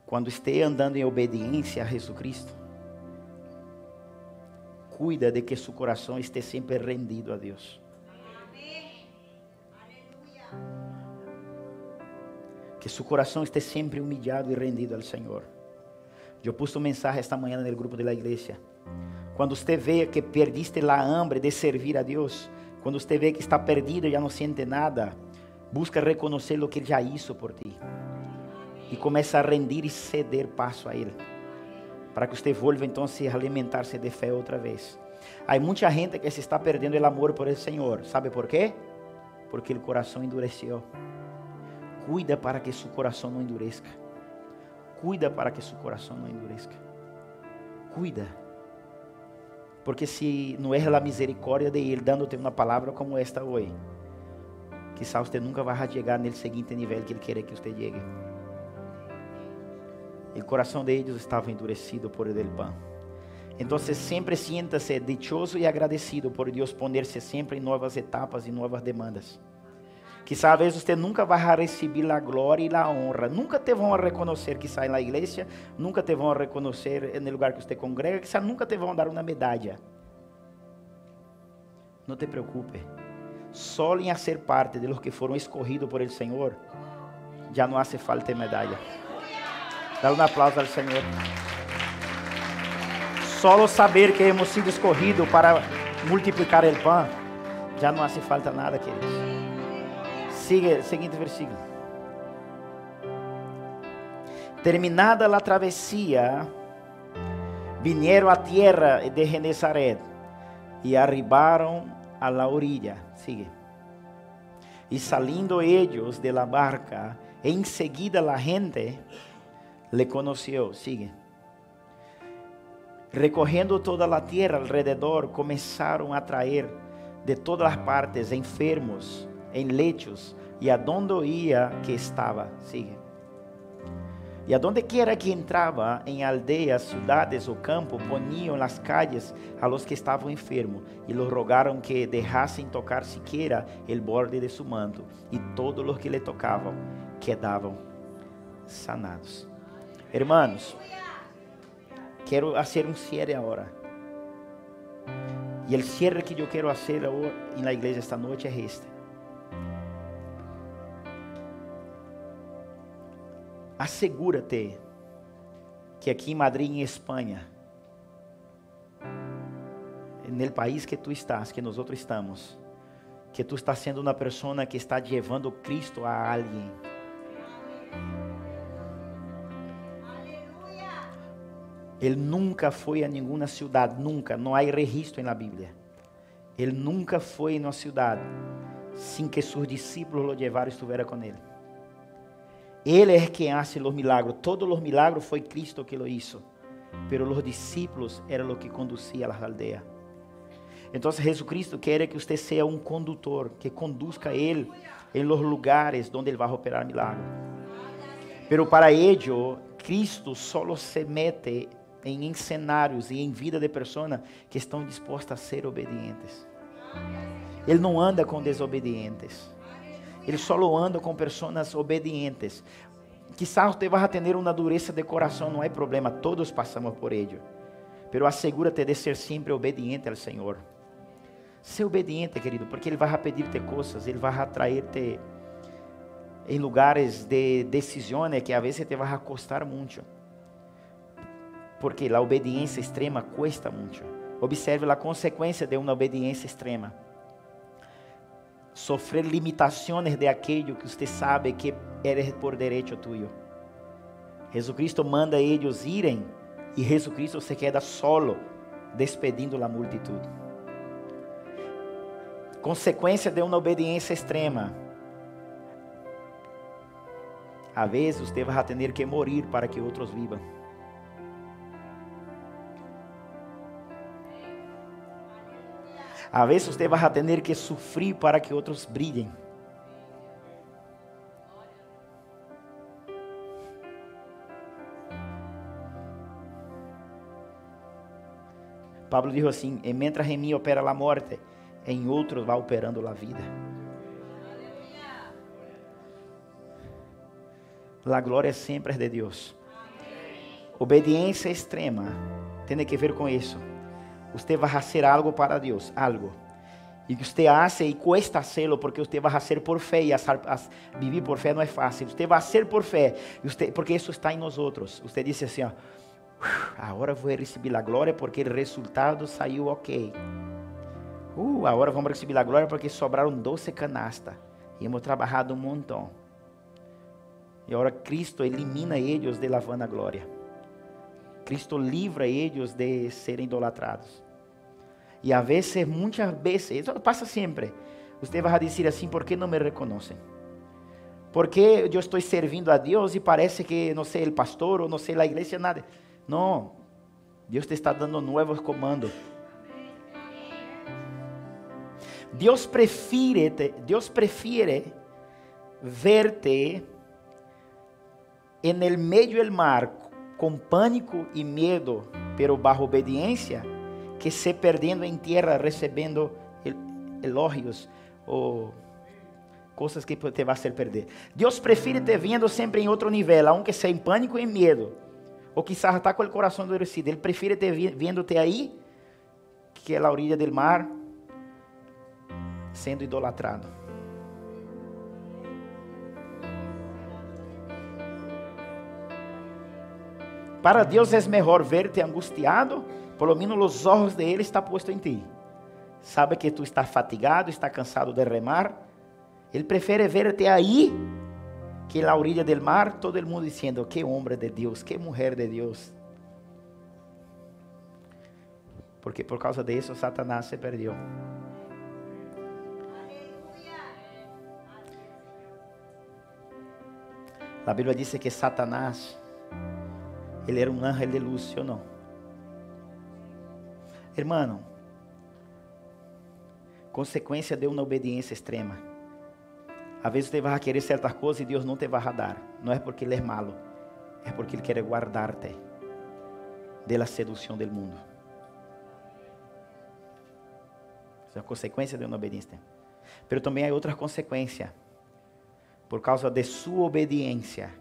[SPEAKER 1] Quando esteja andando em obediência a Jesus Cristo, cuida de que seu coração esteja sempre rendido a Deus. Que seu coração esteja sempre humilhado e rendido ao Senhor. Eu pus uma mensagem esta manhã no grupo da igreja. Quando você vê que perdiste a hambre de servir a Deus, quando você vê que está perdido e já não sente nada, busca reconhecer o que Ele já hizo por ti. E começa a rendir e ceder passo a Ele. Para que você volva então a alimentar-se de fé outra vez. Há muita gente que se está perdendo o amor por el Senhor. ¿Sabe por quê? Porque o coração endureceu. Cuida para que seu coração não endureça. Cuida para que seu coração não endureça. Cuida. Porque se não é a misericórdia de Ele dando-te uma palavra como esta hoje, quizá você nunca vai chegar no seguinte nível que Ele quer que você chegue. O coração de eles estava endurecido por el pan. Então, sempre sienta-se dichoso e agradecido por Deus poner-se sempre em novas etapas e novas demandas. Quizá a vezes você nunca vai receber a glória e a honra. Nunca te vão reconhecer que sai na igreja. Nunca te vão reconhecer no lugar que você congrega. Quizá nunca te vão dar uma medalha. Não te preocupe. Só em ser parte de los que foram escolhidos por el Senhor, já não hace falta medalha. Dá um aplauso ao Senhor. Só saber que hemos sido escolhidos para multiplicar o pão Já não hace falta nada, queridos. Sigue, seguinte versículo. Terminada a travessia, vinieron a tierra de Genesaret y arribaron a la orilla. Sigue. Y saliendo ellos de la barca, enseguida la gente le conoció. Sigue. Recogiendo toda la tierra alrededor, comenzaron a traer de todas las partes enfermos en lechos y a donde oía que estaba. Sigue. Y a donde quiera que entraba, en aldeas, ciudades o campo, ponían en las calles a los que estaban enfermos y los rogaron que dejasen tocar siquiera el borde de su manto. Y todos los que le tocaban quedaban sanados. Hermanos, quiero hacer un cierre ahora. Y el cierre que yo quiero hacer ahora en la iglesia esta noche es este. Asegúrate que aqui em Madrid, em Espanha, no país que tu estás, que nós estamos, que tu estás sendo uma pessoa que está levando Cristo a alguém. Ele nunca foi a nenhuma cidade, nunca, não há registro na Bíblia. Ele nunca foi em uma cidade sem que seus discípulos o levaram e estiveram com ele. Ele é quem hace os milagros. Todos os milagros foi Cristo que lo hizo. Pero os discípulos eram os que conduziam as aldeias. Então, Jesucristo quer que você seja um condutor, que conduzca Ele em los lugares onde Ele vai operar milagros. Pero para ello, Cristo solo se mete em cenários e em vida de pessoas que estão dispostas a ser obedientes. Ele não anda com desobedientes. Ele só anda com pessoas obedientes. Quizás você vai ter uma dureza de coração, não é problema, todos passamos por ello. Pero asegúrate de ser sempre obediente ao Senhor. Ser obediente, querido, porque Ele vai pedir-te coisas, Ele vai atrair-te em lugares de decisões que a vezes te vai custar muito. Porque a obediência extrema cuesta muito. Observe a consequência de uma obediência extrema. Sofrer limitações de aquilo que você sabe que é por direito tuyo. Jesucristo manda eles irem e Jesucristo se queda solo, despedindo a multitud. Consequência de uma obediência extrema. A vezes você vai ter que morir para que outros vivam. A vezes você vai ter que sofrer para que outros brilhem. Pablo disse assim: "Mientras em mim opera a morte, em outros vai operando a vida." A glória sempre é de Deus. Obediência extrema tem que ver com isso. Você vai fazer algo para Deus, algo. E que você hace e cuesta hacerlo porque você vai fazer por fé. E viver por fé não é fácil. Você vai fazer por fé, porque isso está em nós outros. Você diz assim: ó, agora vou receber a glória porque o resultado saiu ok. Agora vamos receber a glória porque sobraram 12 canastas. E hemos trabalhado um montão. E agora Cristo elimina eles de la vanagloria. Cristo livra eles de serem idolatrados. E a vezes, muitas vezes, isso passa sempre. Você vai dizer assim: por que não me reconhecem? Porque eu estou servindo a Deus e parece que não sei o pastor ou não sei a igreja, nada. Não, Deus te está dando novos comandos. Deus prefere verte en el medio del mar com pânico e medo, pero bajo obediência, que se perdendo em terra, recebendo elogios ou coisas que te vai fazer perder. Deus prefere te vendo sempre em outro nível, aunque seja em pânico e medo, ou quizás está com o coração endurecido. Ele prefere te vendo-te aí, que é a orilla del mar, sendo idolatrado. Para Deus é melhor ver-te angustiado, por lo menos os olhos de Ele estão postos em ti. sabe que tu estás fatigado, está cansado de remar. Ele prefere verte aí que na orilla del mar, todo el mundo diciendo, que hombre de Deus, que mulher de Deus. Porque por causa disso, Satanás se perdeu. A Bíblia diz que Satanás, ele era um ángel de luz, sim ou não? Hermano, consequência de uma obediência extrema. Às vezes você vai querer certas coisas e Deus não te vai dar. Não é porque Ele é malo, é porque Ele quer guardar-te da sedução do mundo. Essa é a consequência de uma obediência. Mas também há outra consequência. Por causa de sua obediência,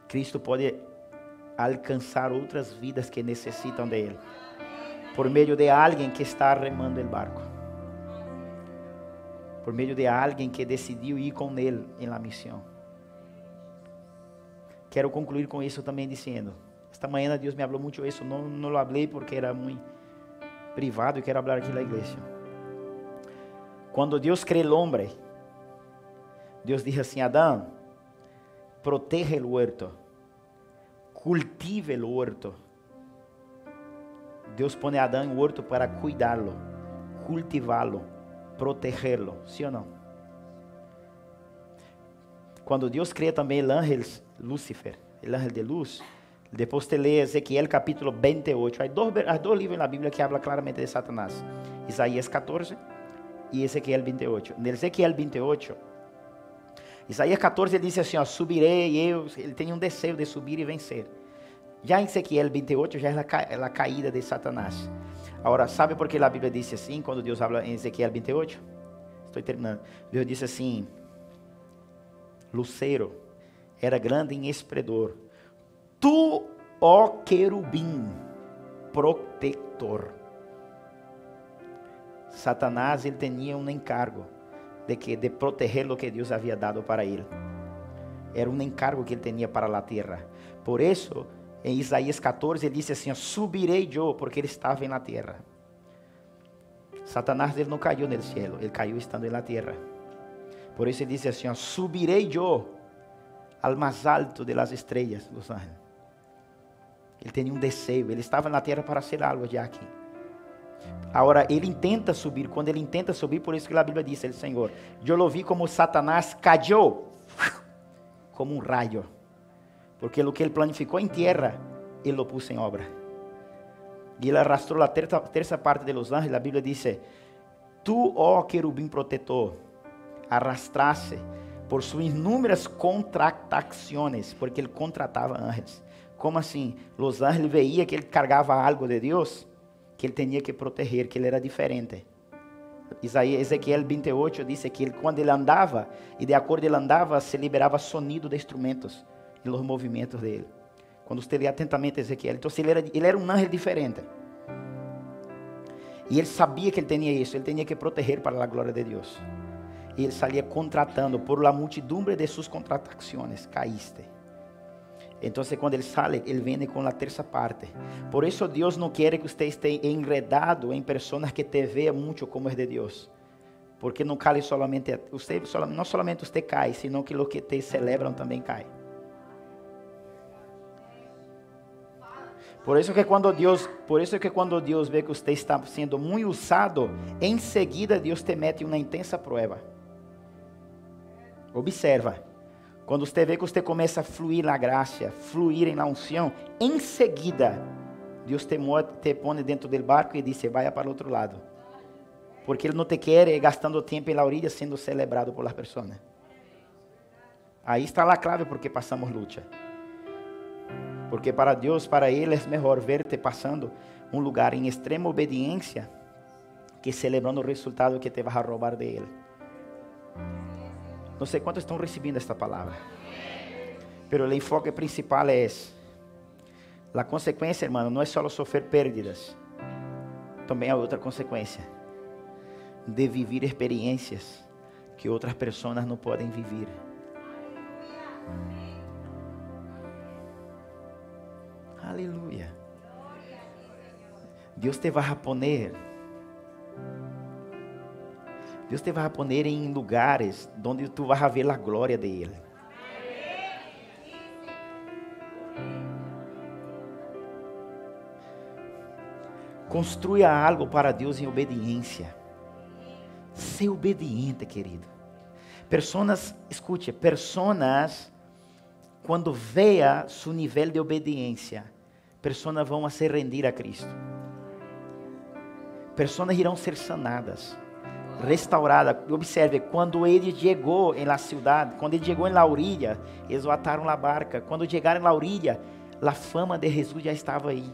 [SPEAKER 1] Cristo pode alcançar outras vidas que necessitam de Ele. Por meio de alguém que está remando o barco. Por meio de alguém que decidiu ir com Ele na missão. Quero concluir com isso também dizendo, esta manhã Deus me falou muito isso, não lo falei porque era muito privado e quero falar aqui na igreja. Quando Deus criou o homem, Deus disse assim, Adão, proteja o huerto, cultive o huerto. Deus põe a Adão em huerto para cuidá-lo, cultivá-lo, protegê-lo, sim ou não? Quando Deus cria também o ángel Lúcifer, o ángel de luz, depois te lê Ezequiel capítulo 28, há dois livros na Bíblia que falam claramente de Satanás, Isaías 14 e Ezequiel 28. No Ezequiel 28, Isaías 14 ele diz assim, ó, subirei ele tem um desejo de subir e vencer. Já em Ezequiel 28 já é a caída de Satanás. Agora, sabe por que a Bíblia diz assim, quando Deus fala em Ezequiel 28? Estou terminando. Deus disse assim, Lucero era grande em esplendor. Tu, ó querubim, protetor. Satanás, ele tinha um encargo de proteger o que Deus havia dado para ele. Era um encargo que ele tinha para a terra. Por isso, em Isaías 14, ele disse assim, subirei eu, porque ele estava na terra. Satanás, ele não caiu no céu, ele caiu estando na terra. Por isso ele disse assim, subirei eu ao mais alto de las estrelas, dos ángeles. Ele tinha um desejo, ele estava na terra para ser algo já aqui. Agora, ele intenta subir, quando ele intenta subir, por isso que a Bíblia diz, Senhor, eu lo vi como Satanás caiu, como um raio. Porque o que ele planificou em terra, ele lo puso em obra. E ele arrastrou a terça parte de los ángeles. A Bíblia diz, tu, ó querubim protetor, arrastraste por suas inúmeras contratações, porque ele contratava ángeles. Como assim? Os ángeles veiam que ele carregava algo de Deus, que ele tinha que proteger, que ele era diferente. Ezequiel 28 diz que quando ele andava, e de acordo ele andava, se liberava sonido de instrumentos, e os movimentos dele. Quando você lê atentamente Ezequiel, então ele era um ángel diferente. E ele sabia que ele tinha isso, ele tinha que proteger para a glória de Deus. E ele saía contratando, por la multidumbre de suas contratações, caíste. Então, quando ele sai, ele vem com a terça parte. Por isso, Deus não quer que você esteja enredado em pessoas que te veem muito como é de Deus. Porque não cai solamente, não solamente você cai, sino que os que te celebram também caem. Por isso que quando Deus vê que você está sendo muito usado, em seguida Deus te mete uma intensa prova. Observa. Quando você vê que você começa a fluir na graça, fluir na unção, em seguida, Deus te põe dentro do barco e diz, vai para o outro lado. Porque Ele não te quer gastando tempo na orilla sendo celebrado por las pessoas. Aí está a clave porque passamos luta. Porque para Deus, para Ele, é melhor ver-te passando um lugar em extrema obediência que celebrando o resultado que te vai a roubar de Ele. Não sei quantos estão recebendo esta palavra. Pero o enfoque principal é a consequência, hermano, não é só sofrer pérdidas. Também há outra consequência. De viver experiências que outras pessoas não podem viver. Aleluia. Deus te vai a poner Deus te vai pôr em lugares onde tu vas ver a glória de Ele. Construya algo para Deus em obediência. Ser obediente, querido. Escute, personas, quando veja seu nível de obediência, pessoas vão se rendir a Cristo. Pessoas irão ser sanadas, restauradas. Observe, quando ele chegou em la cidade, quando ele chegou em la orilla, eles ataram a barca. Quando chegaram na orilla, a fama de Jesus já estava aí.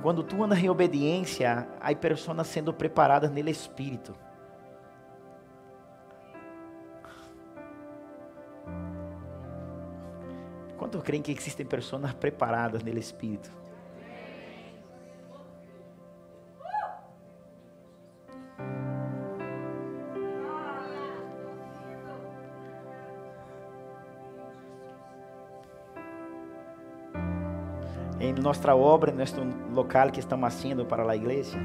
[SPEAKER 1] Quando tu andas em obediência, há pessoas sendo preparadas no Espírito. Quantos creem que existem pessoas preparadas no Espírito? Em nossa obra, em nosso local que estamos fazendo para a igreja,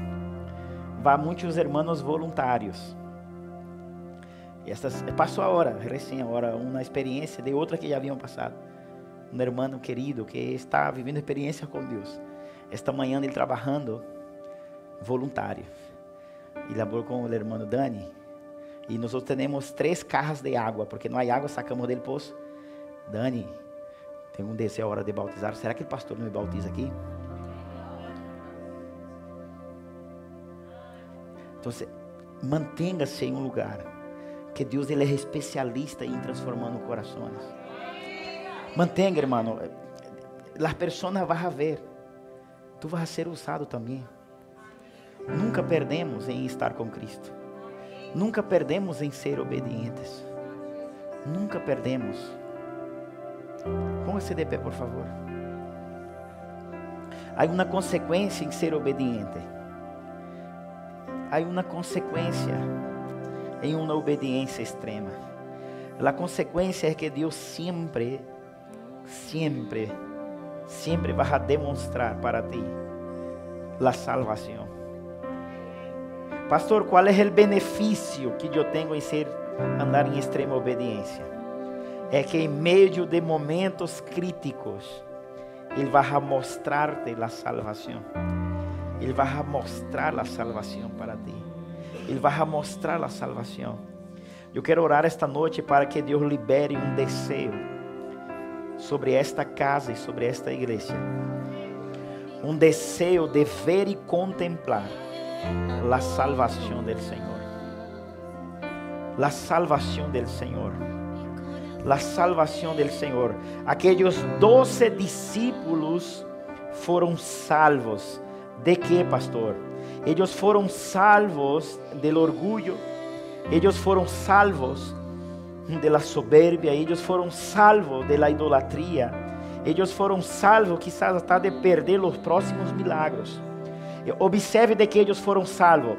[SPEAKER 1] vão muitos irmãos voluntários. Passou agora, recém agora, uma experiência de outra que já haviam passado. Um irmão querido que está vivendo experiência com Deus. Esta manhã ele trabalhando voluntário. E laborou com o irmão Dani. E nós temos 3 carras de água, porque não há água, sacamos del poço. Dani, tenho um desejo a hora de bautizar. Será que o pastor não me bautiza aqui? Então, mantenha-se em um lugar que Deus ele é especialista em transformando corações. Mantenha, irmão. As pessoas vão ver. Tu vas ser usado também. Nunca perdemos em estar com Cristo. Nunca perdemos em ser obedientes. Nunca perdemos. Póngase de pé, por favor. Há uma consequência em ser obediente. Há uma consequência em uma obediência extrema. A consequência é que Deus sempre vai demonstrar para ti a salvação. Pastor, qual é o benefício que eu tenho em andar em extrema obediência? É que em meio de momentos críticos, Ele vai mostrar-te a salvação. Ele vai mostrar a salvação para ti. Ele vai mostrar a salvação. Eu quero orar esta noite para que Deus libere um desejo sobre esta casa e sobre esta igreja. Um desejo de ver e contemplar a salvação do Senhor. A salvação do Senhor. A salvação do Senhor. Aqueles 12 discípulos foram salvos. ¿De quê, pastor? Eles foram salvos do orgulho. Eles foram salvos de la soberbia. Eles foram salvos de la idolatria. Eles foram salvos quizás até de perder os próximos milagros. Observe de que eles foram salvos.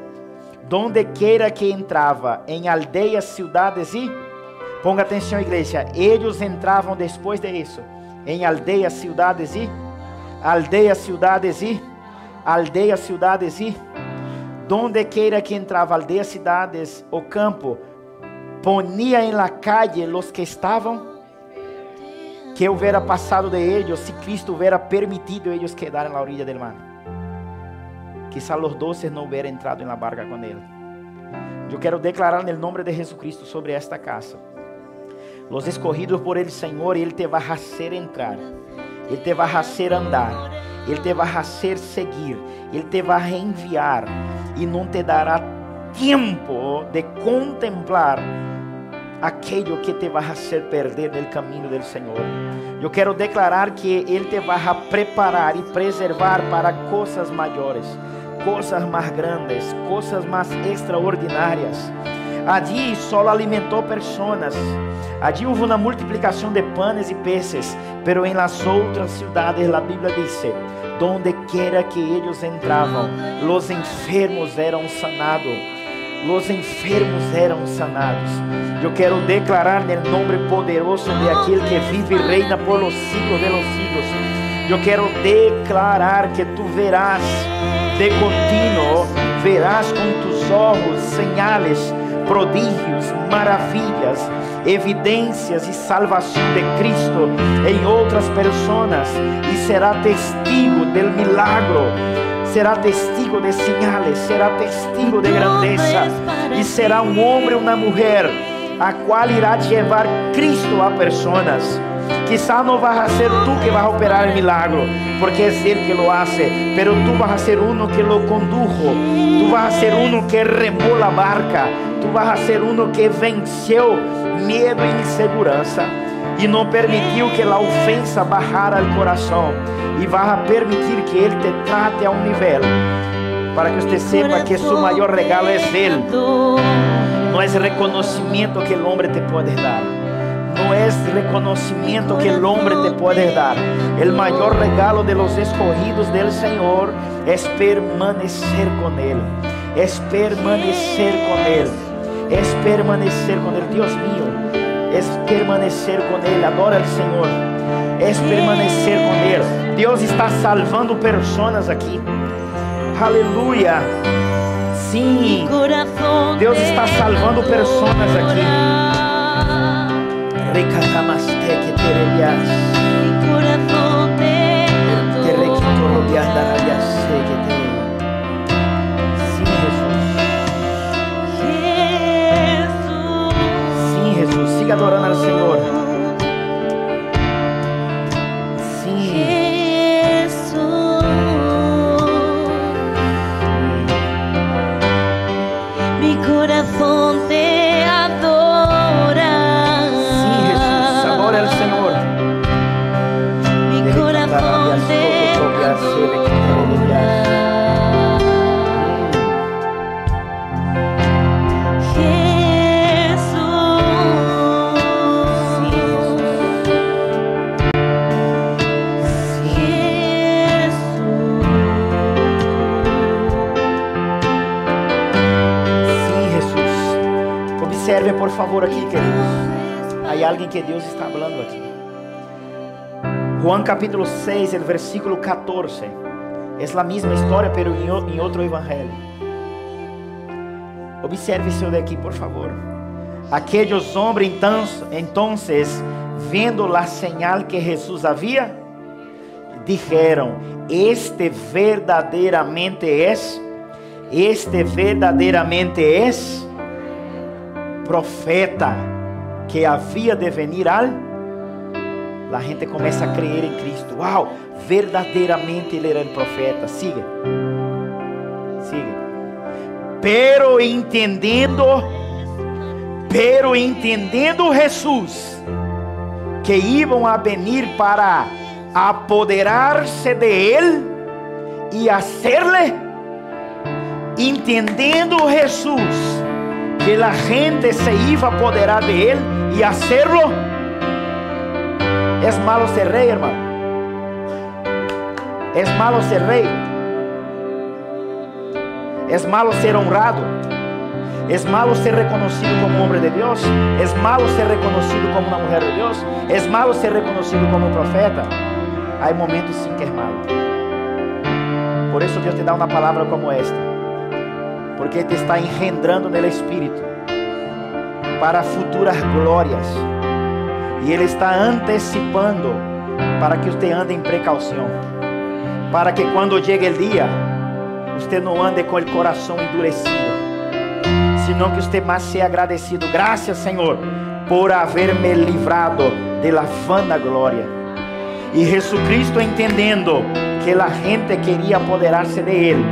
[SPEAKER 1] Donde quiera que entrava, em aldeias, cidades e... Ponga atenção, igreja. Eles entravam depois de isso. Em aldeias, cidades e... Aldeias, cidades e... Aldeias, cidades e... Donde quiera que entrava, aldeias, cidades, o campo, ponia em la calle los que estavam... Que hubiera passado de eles, se Cristo hubiera permitido eles quedarem na orilla del mar. Quizás os 12 não hubieran entrado na barca com ele. Eu quero declarar no nome de Jesucristo sobre esta casa. Los escogidos por el Senhor, Ele te vai fazer entrar. Ele te vai fazer andar. Ele te vai fazer seguir. Ele te vai enviar. E não te dará tempo de contemplar aquilo que te vai fazer perder no caminho do Senhor. Eu quero declarar que Ele te vai preparar e preservar para coisas maiores, coisas mais grandes, coisas mais extraordinárias. Allí só alimentou pessoas. Allí houve uma multiplicação de panes e peces, pero em las outras cidades a Bíblia diz: donde quiera que eles entravam, los enfermos eram sanados. Los enfermos eram sanados. Eu quero declarar no nome poderoso de aquele que vive e reina por los siglos de los siglos. Eu quero declarar que tu verás de contínuo verás com tus ojos señales, prodígios, maravilhas, evidências e salvação de Cristo em outras pessoas, e será testigo del milagro, será testigo de señales, será testigo de grandeza, e será um homem ou uma mulher a qual irá levar Cristo a pessoas. Quizá não vas a ser tú que vas a operar el milagro, porque es Él que lo hace, pero tú vas a ser uno que lo condujo, tú vas a ser uno que remó la barca, tú vas a ser uno que venció miedo e insegurança e não permitiu que a ofensa bajara al coração, e vas a permitir que Ele te trate a um nível para que usted sepa que su maior regalo es Él. No es reconocimiento que el hombre te puede dar, no es reconocimiento que el hombre te puede dar. El mayor regalo de los escogidos del Señor es permanecer con Él, es permanecer con Él, es permanecer con Él. Dios mío, es permanecer con Él. Adora al Señor, es permanecer con Él. Dios está salvando personas aquí. Aleluya. Sim, Deus está salvando pessoas aqui. Sim, Jesus, siga adorando ao Senhor.
[SPEAKER 2] Corazón te adora.
[SPEAKER 1] Sí, Jesús, adora al Señor.
[SPEAKER 2] Mi corazón te adora.
[SPEAKER 1] Observe por favor aqui, queridos. Há alguém que Deus está falando aqui. Juan capítulo 6, el versículo 14. É a mesma história, pero em outro evangelho. Observe isso daqui, por favor. Aqueles homens, entonces, vendo la señal que Jesús havia, dijeron: este verdadeiramente es profeta que havia de venir a gente começa a crer em Cristo. Uau, verdadeiramente ele era o profeta. Siga. Pero entendendo Jesús que iam a venir para apoderar-se de ele e hacerle, entendendo Jesús que la gente se iba a apoderar de él y hacerlo. Es malo ser rey, hermano. Es malo ser rey. Es malo ser honrado. Es malo ser reconocido como hombre de Dios. Es malo ser reconocido como una mujer de Dios. Es malo ser reconocido como profeta. Hay momentos sim que es malo. Por eso Dios te da una palabra como esta, porque te está engendrando no Espírito para futuras glórias, e Ele está antecipando para que você ande em precaução, para que quando chegue o dia, você não ande com o coração endurecido, senão que você mais seja agradecido. Graças, Senhor, por haver-me livrado de la vana glória. E Jesucristo, entendendo que a gente queria apoderar-se de Ele,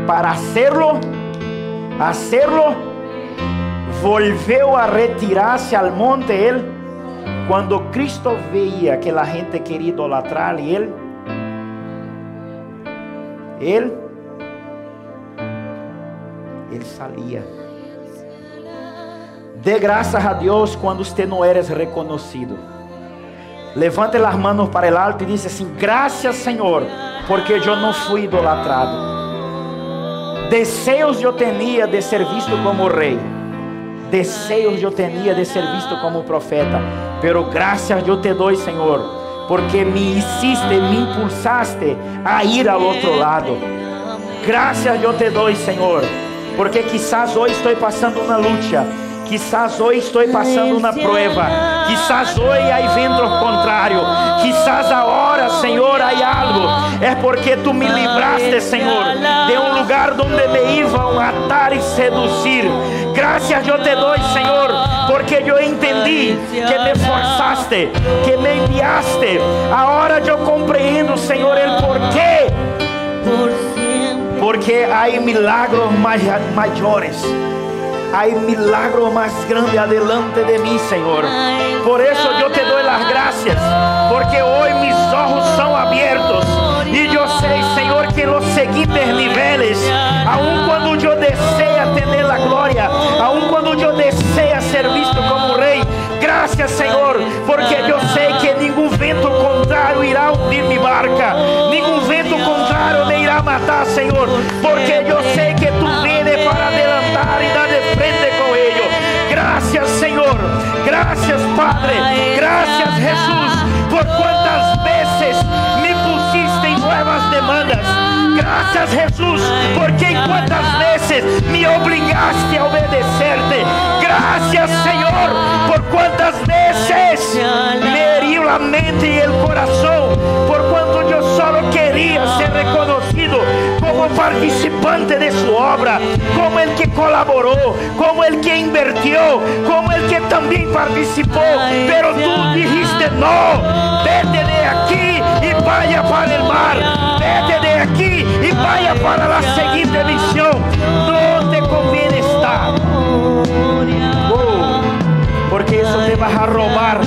[SPEAKER 1] para hacerlo, volveu a retirar-se al monte. Ele, quando Cristo veia que a gente queria idolatrar, e ele saía. Dê graças a Deus quando você não eres reconhecido. Levante as mãos para o alto e diz assim: graças, Senhor, porque eu não fui idolatrado. Desejos eu tinha de ser visto como rei, desejos eu tinha de ser visto como profeta, pero graças eu te dou, Senhor, porque me hiciste, me impulsaste a ir ao outro lado. Graças eu te dou, Senhor, porque quizás hoy estoy pasando una lucha, quizás hoy estoy pasando una prueba, quizás hoy hay vientos contrarios, quizás ahora, Señor, hay algo. Es porque tú me libraste, Señor, de un lugar donde me iban a atar y seducir. Gracias yo te doy, Señor, porque yo entendí que me forzaste, que me enviaste. Ahora yo comprendo, Señor, el porqué. Porque hay milagros mayores. Hay milagro más grande adelante de mí, Señor. Por eso yo te doy las gracias, porque hoy mis ojos son abiertos y yo sé, Señor, que en los siguientes niveles, aun cuando yo desea tener la gloria, aun cuando yo desea ser visto como rey, gracias, Señor, porque yo sé que ningún viento contrario irá a hundir mi barca, ningún viento contrario me irá a matar, Señor, porque yo sé que tú vienes para adelantar y dar de frente con ellos. Gracias, Señor, gracias, Padre, gracias, Jesús, por cuántas veces me pusiste en nuevas demandas. Gracias, Jesús, porque cuántas veces me obligaste a obedecerte. Gracias, Señor, por cuántas veces me herió la mente y el corazón, por cuanto yo solo quería ser reconocido como participante de su obra, como el que colaboró, como el que invirtió, como el que también participó. Pero tú dijiste: no, vete de aquí y vaya para el mar, vete de aquí y vaya para la siguiente misión. No te conviene estar, porque eso te vas a robar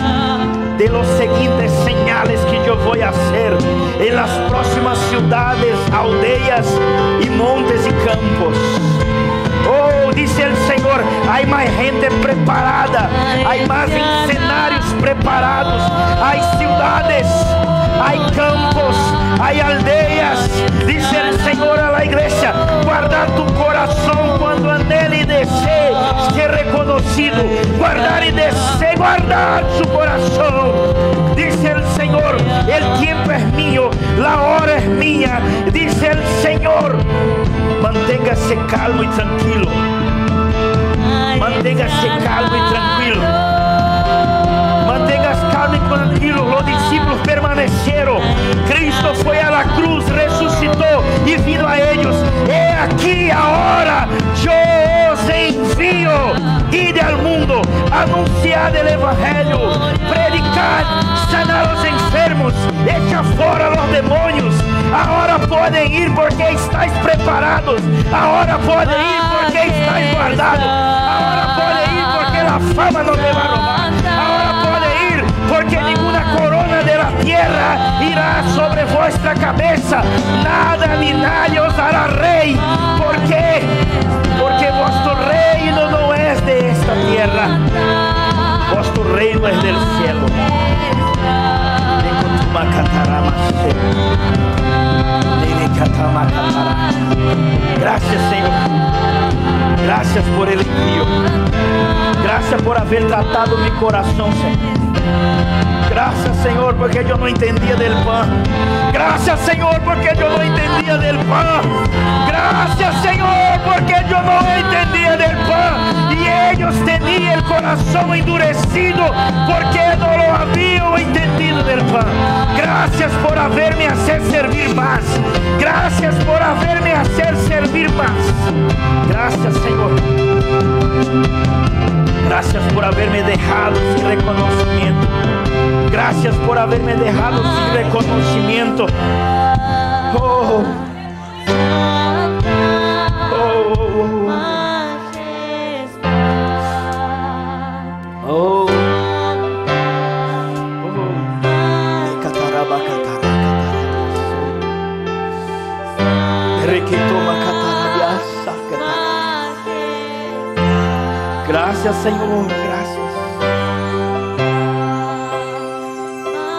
[SPEAKER 1] de los siguientes señales que yo voy a hacer en las próximas ciudades, aldeas y montes y campos. Oh, dice el Señor, hay más gente preparada, hay más escenarios preparados, hay ciudades, hay campos, hay aldeas. Dice el Señor a la iglesia: guardar tu corazón cuando anhele y desee ser reconocido. Guardar y desee guardar su corazón. Dice el Señor: el tiempo es mío, la hora es mía. Dice el Señor: manténgase calmo y tranquilo. Manténgase calmo y tranquilo. Mantengas calmo y tranquilo. Los discípulos permanecieron. Cristo fue a la cruz, resucitó y vino a ellos. He aquí ahora yo os envío. Id al mundo, anunciad el evangelio, predicad, sanad a los enfermos, echa fuera los demonios. Ahora pueden ir porque estáis preparados. Ahora pueden ir porque estáis guardados. Ahora pueden ir porque la fama no te va a robar. Ahora pueden ir porque ninguna corona de la tierra irá sobre vuestra cabeza. Nada ni nadie os hará rey. ¿Por qué? Porque vuestro reino no es de esta tierra. Vuestro reino es del cielo. Gracias, Señor. Gracias por el envío. Gracias por haber tratado mi corazón, Señor. Gracias, Señor, porque yo no entendía del pan. Gracias, Señor, porque yo no entendía del pan. Gracias, Señor, porque yo no entendía del pan. Y ellos tenían el corazón endurecido porque no lo habían entendido del pan. Gracias por haberme hacer servir más. Gracias por haberme hacer servir más. Gracias, Señor. Gracias por haberme dejado sin reconocimiento. Gracias por haberme dejado sin reconocimiento. Oh. Gracias, Señor, gracias.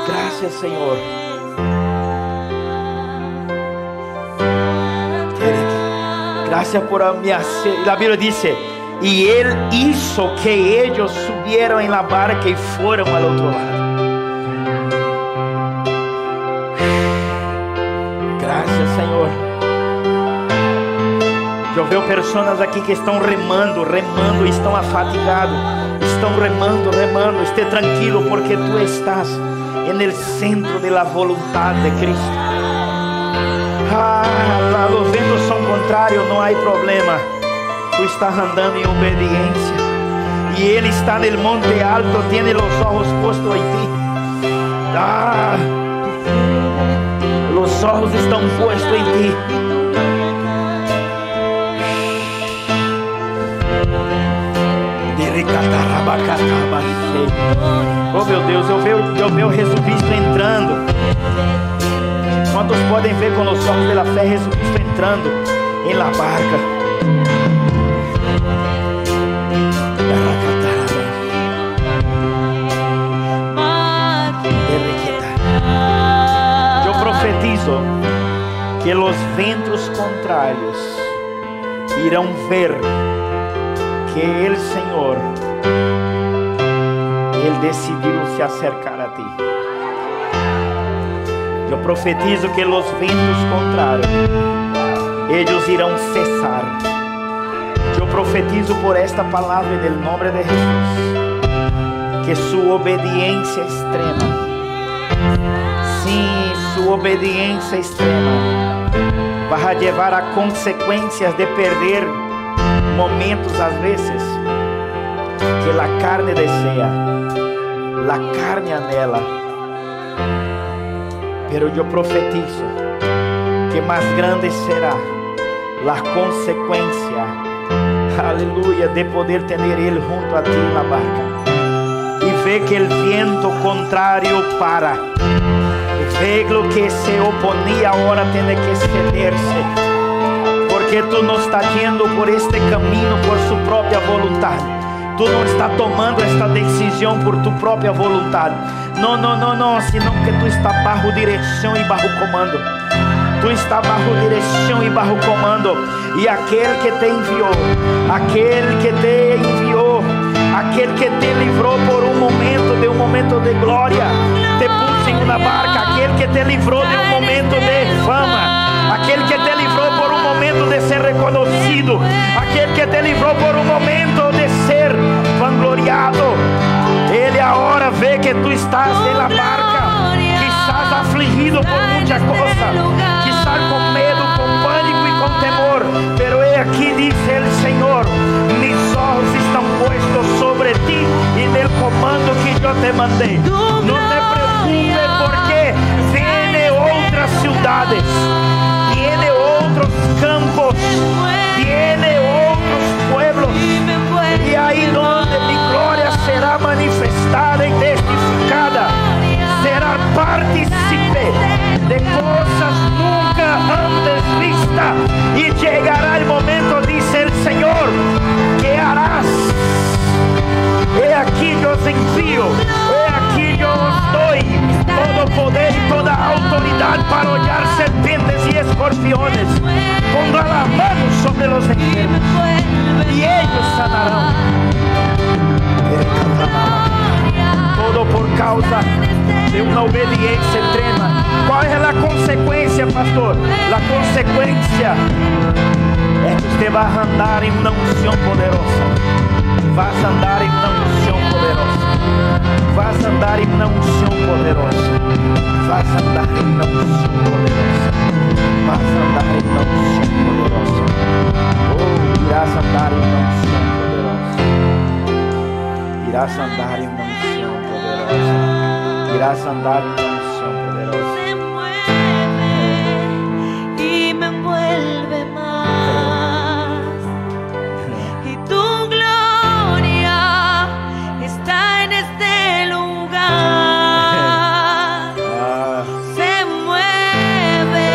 [SPEAKER 1] Gracias, Señor. Gracias por mi hacer. La Biblia dice: y Él hizo que ellos subieran en la barca y fueron al otro lado. Gracias, Señor. Yo veo pessoas aqui que estão remando, estão afatigados, estão remando. Esté tranquilo porque tu estás no centro da vontade de Cristo. Os ventos são contrários, não há problema. Tu estás andando em obediência e Ele está no monte alto, tem os olhos postos em ti. Os olhos estão postos em ti. Oh meu Deus, eu vejo Jesus Cristo entrando. Quantos podem ver com os olhos da fé Jesus Cristo entrando em la barca? Eu profetizo que os ventos contrários irão ver que o Senhor, Ele decidiu se acercar a ti. Eu profetizo que os ventos contrários, eles irão cessar. Eu profetizo por esta palavra em nome de Jesus, que sua obediência extrema, sim, sua obediência extrema, vai levar a consequências de perder momentos às vezes que a carne deseja, a carne anela. Pero eu profetizo que mais grande será a consequência, aleluia, de poder ter Ele junto a ti na barca e ver que o viento contrário para, ver lo que se oponía agora tem que ceder-se, porque tu não está indo por este caminho por sua própria vontade. Tu não está tomando esta decisão por tu própria vontade. Não, senão que tu está bajo direção e bajo comando. Tu está bajo direção e bajo comando. E aquele que te enviou, aquele que te livrou por um momento de glória, te pôs em uma barca. Aquele que te livrou de um momento de fama, aquele que te livrou por um momento de ser reconhecido, aquele que te livrou por um momento de ser vangloriado. Ele agora vê que tu estás na barca, que estás afligido por muita coisa, que estás com medo, com pânico e com temor. Pero é aqui, diz ele, Senhor, mis olhos estão postos sobre ti e no comando que eu te mandei. Não te preocupes porque vêm outras cidades, vêm outros campos, vêm outros pueblos, e aí onde mi glória será manifestada e testificada, será partícipe de coisas nunca antes vistas, e chegará o momento, diz o Senhor, que harás. É aqui que eu os envio, é aqui que eu os dou todo o poder e toda a autoridade para olhar serpentes e escorpiones, pondrá a mão sobre os enfermos e eles sanarão. Todo por causa de uma obediência extrema. Qual é a consequência, pastor? A consequência é que você vai andar em uma unção poderosa. Vas andar em uma unção poderosa. Vas andar em uma unção poderosa. Vas andar em uma unção poderosa. Vas andar em uma unção poderosa. Oh, irás andar em uma unção poderosa. Irás andar em uma unção poderosa. Irás andar em uma unção poderosa.
[SPEAKER 2] Se mueve y me envuelve más. Y tu gloria está en este lugar. Se mueve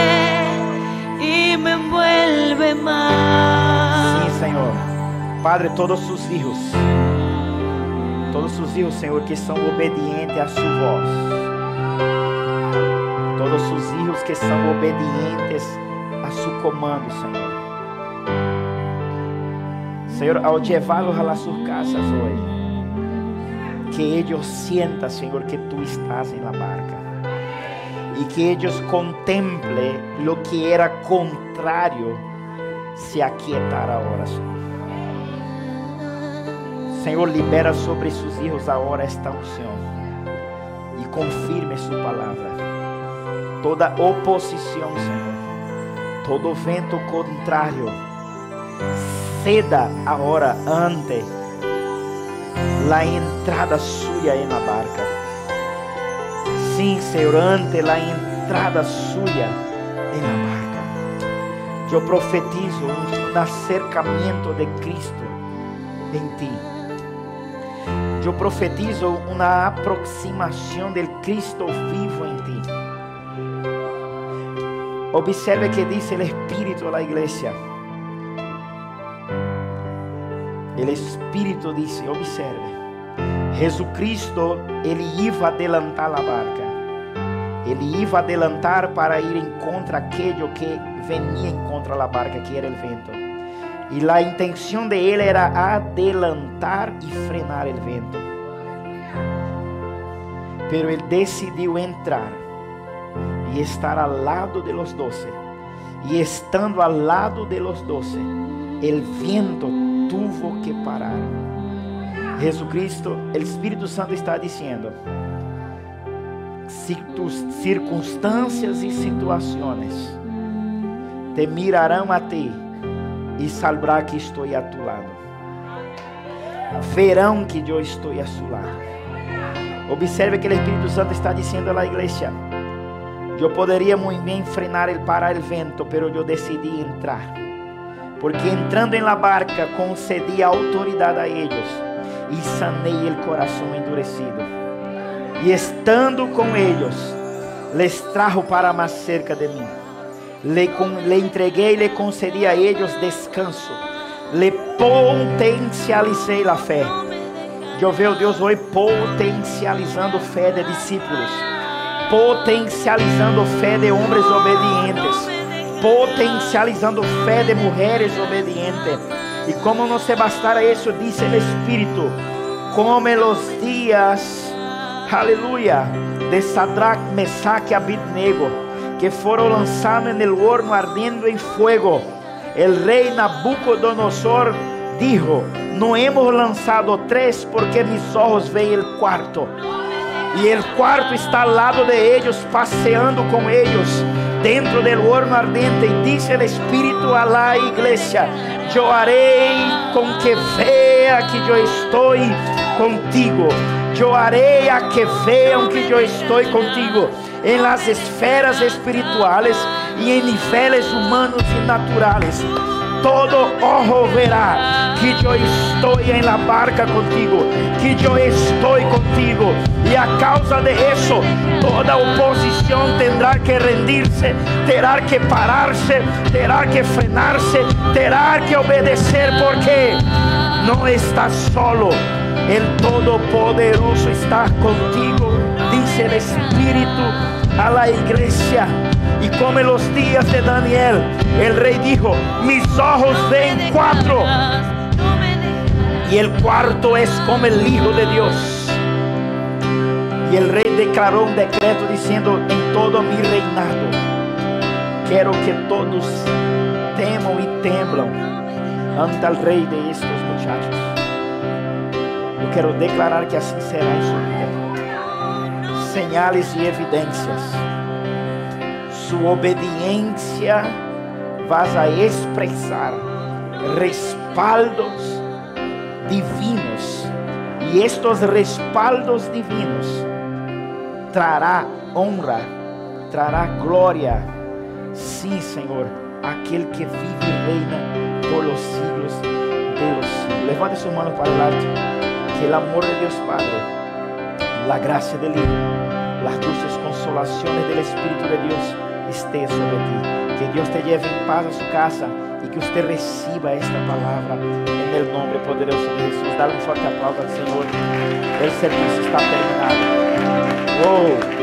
[SPEAKER 2] y me envuelve más.
[SPEAKER 1] Sim, Senhor. Padre, todos os filhos, Senhor, que são obedientes a sua voz. Todos os filhos que são obedientes a seu comando, Senhor. Senhor, ao levá-los a las suas casas hoje, que eles sintam, Senhor, que tu estás em la barca. E que eles contemplem lo que era contrário se aquietar ahora, Senhor. Senhor, libera sobre sus hijos ahora esta unción y confirme su palabra. Toda oposición, Senhor, todo vento contrário, ceda ahora ante la entrada suya en la barca. Sim, Senhor, ante la entrada suya en la barca. Yo profetizo un acercamiento de Cristo en ti. Yo profetizo una aproximación del Cristo vivo en ti. Observe que dice el Espíritu a la iglesia. El Espíritu dice, observe, Jesucristo, Ele iba a adelantar la barca. Ele iba a adelantar para ir en contra aquello que venía en contra la barca, que era el vento. Y la intención de Él era adelantar y frenar el vento. Pero Él decidió entrar y estar al lado de los 12. Y estando al lado de los 12, el viento tuvo que parar. Jesucristo, el Espíritu Santo está diciendo, si tus circunstancias y situaciones te mirarán a ti y sabrán que estoy a tu lado. Verán que yo estoy a su lado. Observe que el Espíritu Santo está diciendo a la iglesia, yo podría muy bien frenar parar el viento, pero yo decidí entrar. Porque entrando en la barca concedí autoridad a ellos y sané el corazón endurecido. Y estando con ellos, les trajo para más cerca de mí. Le entregué y le concedí a ellos descanso. Le potencialicé la fe. Yo veo Deus hoje potencializando fé de discípulos, potencializando fé de homens obedientes, potencializando fé de mulheres obedientes. E como não se bastara isso, disse o Espírito, como en los días, aleluya, de Sadrach, Mesaque y Abednego, que fueron lanzados en el horno ardiendo en fuego. El rey Nabucodonosor dijo, no hemos lanzado 3 porque mis ojos ven el cuarto. Y el cuarto está al lado de ellos, paseando con ellos dentro del horno ardiente. Y dice el Espíritu a la iglesia, yo haré con que vea que yo estoy contigo. Yo haré a que vean que yo estoy contigo en las esferas espirituales y en niveles humanos y naturales. Todo ojo verá que yo estoy en la barca contigo, que yo estoy contigo. Y a causa de eso, toda oposición tendrá que rendirse, tendrá que pararse, tendrá que frenarse, tendrá que obedecer, porque no estás solo. El Todopoderoso está contigo, dice el Espíritu a la iglesia. Y como en los días de Daniel, el rey dijo, mis ojos ven 4. Y el cuarto es como el Hijo de Dios. Y el rey declaró un decreto diciendo, en todo mi reinado, quiero que todos teman y temblan ante el rey de estos muchachos. Yo quiero declarar que así será en su vida. Señales y evidencias. Su obediencia vas a expresar respaldos divinos. Y estos respaldos divinos traerá honra, traerá gloria. Sí, Señor, aquel que vive y reina por los siglos de los siglos. Levante sus manos para el alto. Que el amor de Dios Padre, la gracia del Hijo, las dulces consolaciones del Espíritu de Dios esté sobre ti. Que Dios te lleve en paz a su casa y que usted reciba esta palabra en el nombre poderoso de Jesús. Dale un fuerte aplauso al Señor. El servicio está terminado. Oh.